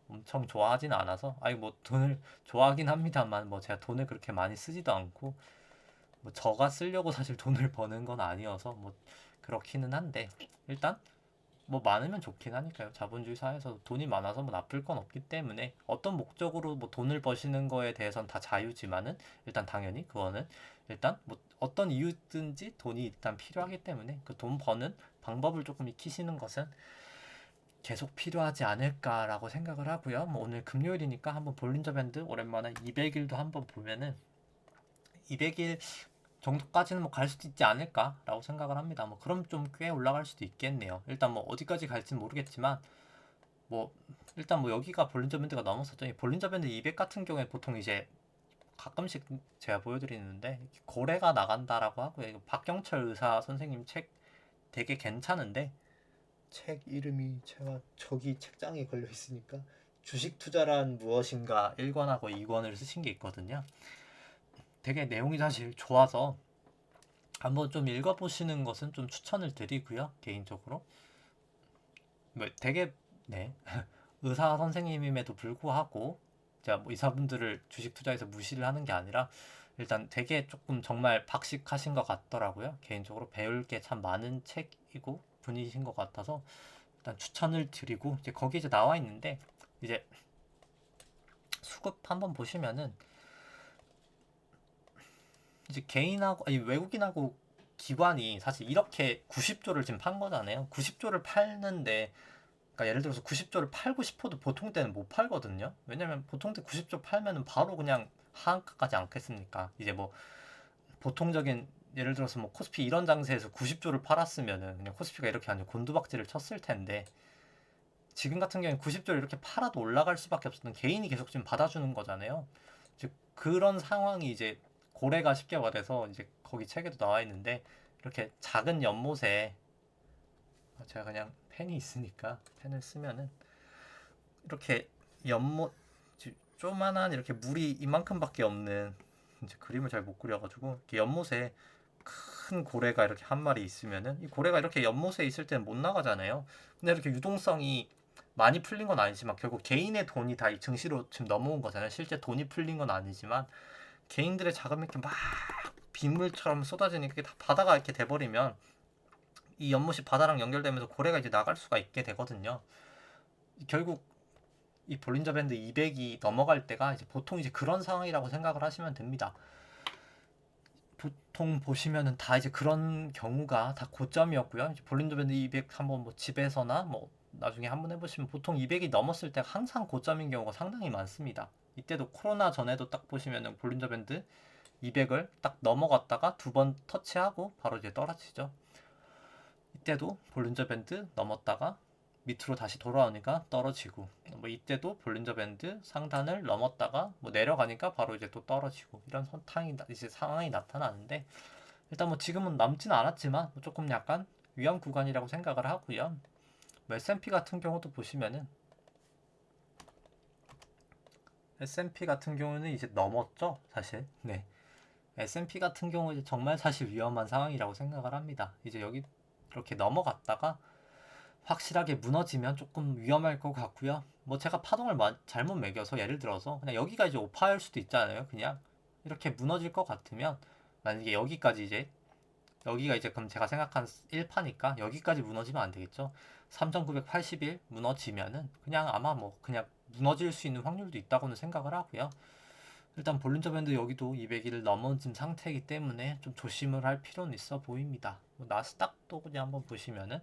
엄청 좋아하진 않아서 아니 뭐 돈을 좋아하긴 합니다만 뭐 제가 돈을 그렇게 많이 쓰지도 않고 뭐 저가 쓰려고 사실 돈을 버는 건 아니어서 뭐 그렇기는 한데 일단 뭐 많으면 좋긴 하니까요. 자본주의 사회에서 돈이 많아서 뭐 나쁠 건 없기 때문에 어떤 목적으로 뭐 돈을 버시는 거에 대해서는 다 자유지만은 일단 당연히 그거는 일단 뭐 어떤 이유든지 돈이 일단 필요하기 때문에 그 돈 버는 방법을 조금 익히시는 것은 계속 필요하지 않을까라고 생각을 하고요. 뭐 오늘 금요일이니까 한번 볼린저 밴드 오랜만에 200일도 한번 보면은 200일 정도까지는 뭐 갈 수도 있지 않을까라고 생각을 합니다. 뭐 그럼 좀 꽤 올라갈 수도 있겠네요. 일단 뭐 어디까지 갈지는 모르겠지만 뭐 일단 뭐 여기가 볼린저 밴드가 넘었었죠. 이 볼린저 밴드 200 같은 경우에 보통 이제 가끔씩 제가 보여드리는데 고래가 나간다라고 하고요. 이거 박경철 의사 선생님 책 되게 괜찮은데 책 이름이 제가 저기 책장에 걸려 있으니까 주식 투자란 무엇인가 1권하고 2권을 쓰신 게 있거든요. 되게 내용이 사실 좋아서 한번 좀 읽어보시는 것은 좀 추천을 드리고요. 개인적으로 뭐 되게 네 의사 선생님임에도 불구하고 제가 뭐 의사분들을 주식 투자에서 무시를 하는 게 아니라 일단 되게 조금 정말 박식하신 것 같더라고요. 개인적으로 배울 게 참 많은 책이고 분이신 것 같아서 일단 추천을 드리고 이제 거기 이제 나와 있는데 이제 수급 한번 보시면은 이제 개인하고 아니 외국인하고 기관이 사실 이렇게 90조를 지금 판 거잖아요. 90조를 팔는데 그러니까 예를 들어서 90조를 팔고 싶어도 보통 때는 못 팔거든요. 왜냐면 보통 때 90조 팔면은 바로 그냥 하한가까지 않겠습니까? 이제 뭐 보통적인 예를 들어서 뭐 코스피 이런 장세에서 90조를 팔았으면은 그냥 코스피가 이렇게 아니고 곤두박질을 쳤을 텐데 지금 같은 경우에 90조를 이렇게 팔아도 올라갈 수밖에 없었던 개인이 계속 지금 받아주는 거잖아요. 즉 그런 상황이 이제 고래가 쉽게 말해서 이제 거기 책에도 나와 있는데 이렇게 작은 연못에 제가 그냥 펜이 있으니까 펜을 쓰면은 이렇게 연못 조만한 이렇게 물이 이만큼밖에 없는 이제 그림을 잘 못 그려가지고 이렇게 연못에 큰 고래가 이렇게 한 마리 있으면은 이 고래가 이렇게 연못에 있을 때는 못 나가잖아요. 근데 이렇게 유동성이 많이 풀린 건 아니지만 결국 개인의 돈이 다 이 증시로 지금 넘어온 거잖아요. 실제 돈이 풀린 건 아니지만 개인들의 자금이 이렇게 막 빗물처럼 쏟아지니까 다 바다가 이렇게 돼버리면 이 연못이 바다랑 연결되면서 고래가 이제 나갈 수가 있게 되거든요. 결국 이 볼린저 밴드 200이 넘어갈 때가 이제 보통 이제 그런 상황이라고 생각을 하시면 됩니다. 보통 보시면은 다 이제 그런 경우가 다 고점이었고요. 이제 볼린저 밴드 200 한번 뭐 집에서나 뭐 나중에 한번 해보시면 보통 200이 넘었을 때 항상 고점인 경우가 상당히 많습니다. 이때도 코로나 전에도 딱 보시면은 볼린저 밴드 200을 딱 넘어갔다가 두 번 터치하고 바로 이제 떨어지죠. 이때도 볼린저 밴드 넘었다가 밑으로 다시 돌아오니까 떨어지고 뭐 이때도 볼린저 밴드 상단을 넘었다가 뭐 내려가니까 바로 이제 또 떨어지고 이런 선탕이 이제 상황이 나타나는데 일단 뭐 지금은 남지는 않았지만 뭐 조금 약간 위험 구간이라고 생각을 하고요. 뭐 S&P 같은 경우도 보시면은 S&P 같은 경우는 이제 넘었죠 사실. 네. S&P 같은 경우 이제 정말 사실 위험한 상황이라고 생각을 합니다. 이제 여기 이렇게 넘어갔다가 확실하게 무너지면 조금 위험할 것 같고요. 뭐 제가 파동을 잘못 매겨서 예를 들어서 그냥 여기가 이제 오파일 수도 있잖아요. 그냥 이렇게 무너질 것 같으면 만약에 여기까지 이제 여기가 이제 그럼 제가 생각한 1파니까 여기까지 무너지면 안 되겠죠. 3981 무너지면은 그냥 아마 뭐 그냥 무너질 수 있는 확률도 있다고는 생각을 하고요. 일단 볼린저 밴드 여기도 200일을 넘어진 상태이기 때문에 좀 조심을 할 필요는 있어 보입니다. 뭐 나스닥도 그냥 한번 보시면은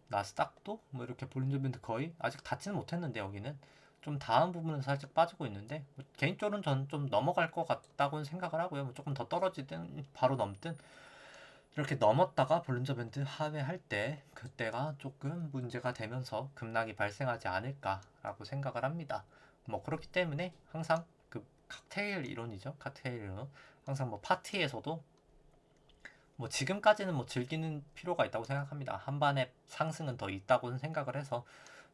나스닥도 뭐 이렇게 볼린저 밴드 거의 아직 닿지는 못했는데 여기는 좀 다음 부분은 살짝 빠지고 있는데 뭐 개인적으로는 저는 좀 넘어갈 것 같다고는 생각을 하고요. 뭐 조금 더 떨어지든 바로 넘든 이렇게 넘었다가 볼린저 밴드 하회할 때 그때가 조금 문제가 되면서 급락이 발생하지 않을까라고 생각을 합니다. 뭐 그렇기 때문에 항상 그 칵테일 이론이죠. 칵테일 이론. 항상 뭐 파티에서도 뭐 지금까지는 뭐 즐기는 필요가 있다고 생각합니다. 한 반의 상승은 더 있다고는 생각을 해서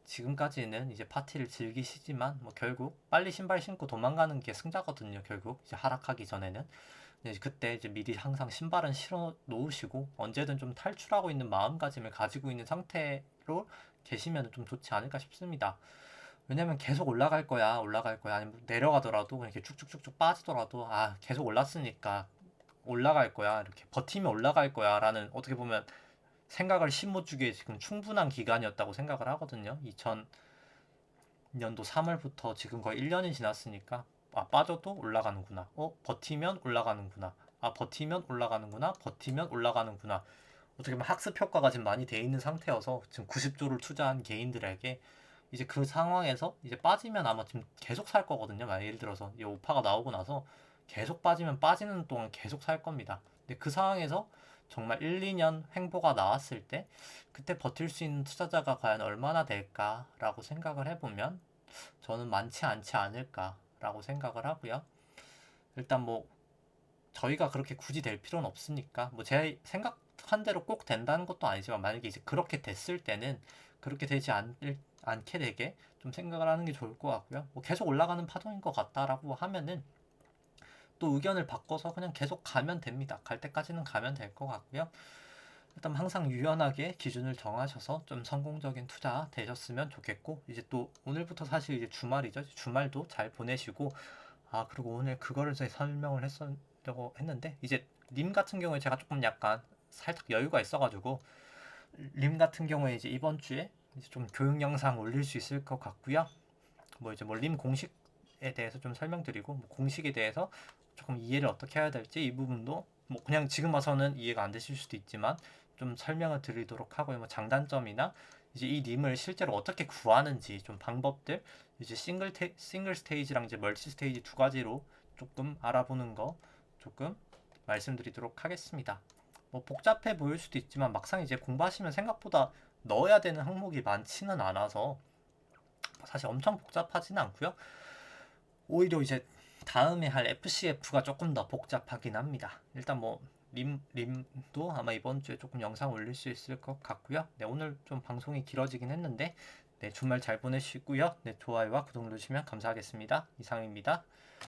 지금까지는 이제 파티를 즐기시지만 뭐 결국 빨리 신발 신고 도망가는 게 승자거든요. 결국 이제 하락하기 전에는 이제 그때 이제 미리 항상 신발은 실어 놓으시고 언제든 좀 탈출하고 있는 마음가짐을 가지고 있는 상태로 계시면 좀 좋지 않을까 싶습니다. 왜냐면 계속 올라갈 거야 아니면 내려가더라도 이렇게 쭉쭉쭉쭉 빠지더라도 아 계속 올랐으니까 올라갈 거야 이렇게 버티면 올라갈 거야 라는 어떻게 보면 생각을 심어주기에 지금 충분한 기간이었다고 생각을 하거든요. 2000년도 3월부터 지금 거의 1년이 지났으니까 아 빠져도 올라가는구나. 버티면 올라가는구나. 아 버티면 올라가는구나. 버티면 올라가는구나. 어떻게 보면 학습 효과가 지금 많이 돼 있는 상태여서 지금 90조를 투자한 개인들에게 이제 그 상황에서 이제 빠지면 아마 지금 계속 살 거거든요. 만약 예를 들어서 이 오파가 나오고 나서 계속 빠지면 빠지는 동안 계속 살 겁니다. 근데 그 상황에서 정말 1, 2년 횡보가 나왔을 때 그때 버틸 수 있는 투자자가 과연 얼마나 될까라고 생각을 해보면 저는 많지 않지 않을까라고 생각을 하고요. 일단 뭐 저희가 그렇게 굳이 될 필요는 없으니까 뭐 제 생각한 대로 꼭 된다는 것도 아니지만 만약에 이제 그렇게 됐을 때는 그렇게 되지 않게 되게 좀 생각을 하는 게 좋을 것 같고요. 뭐 계속 올라가는 파동인 것 같다라고 하면은 또 의견을 바꿔서 그냥 계속 가면 됩니다. 갈 때까지는 가면 될 것 같고요. 일단 항상 유연하게 기준을 정하셔서 좀 성공적인 투자 되셨으면 좋겠고 이제 또 오늘부터 사실 이제 주말이죠. 주말도 잘 보내시고 아 그리고 오늘 그거를 제가 설명을 했었려고 했는데 이제 님 같은 경우에 제가 조금 약간 살짝 여유가 있어가지고 림 같은 경우에 이제 이번 주에 이제 좀 교육 영상 올릴 수 있을 것 같고요. 뭐 이제 뭐 림 공식에 대해서 좀 설명드리고 뭐 공식에 대해서 조금 이해를 어떻게 해야 될지 이 부분도 뭐 그냥 지금 와서는 이해가 안 되실 수도 있지만 좀 설명을 드리도록 하고요. 뭐 장단점이나 이제 이 림을 실제로 어떻게 구하는지 좀 방법들 이제 싱글 스테이지랑 이제 멀티 스테이지 두 가지로 조금 알아보는 거 조금 말씀드리도록 하겠습니다. 뭐 복잡해 보일 수도 있지만 막상 이제 공부하시면 생각보다 넣어야 되는 항목이 많지는 않아서 사실 엄청 복잡하지는 않고요. 오히려 이제 다음에 할 FCF가 조금 더 복잡하긴 합니다. 일단 뭐 림도 아마 이번 주에 조금 영상 올릴 수 있을 것 같고요. 네, 오늘 좀 방송이 길어지긴 했는데 네, 주말 잘 보내시고요. 네, 좋아요와 구독 누르시면 감사하겠습니다. 이상입니다.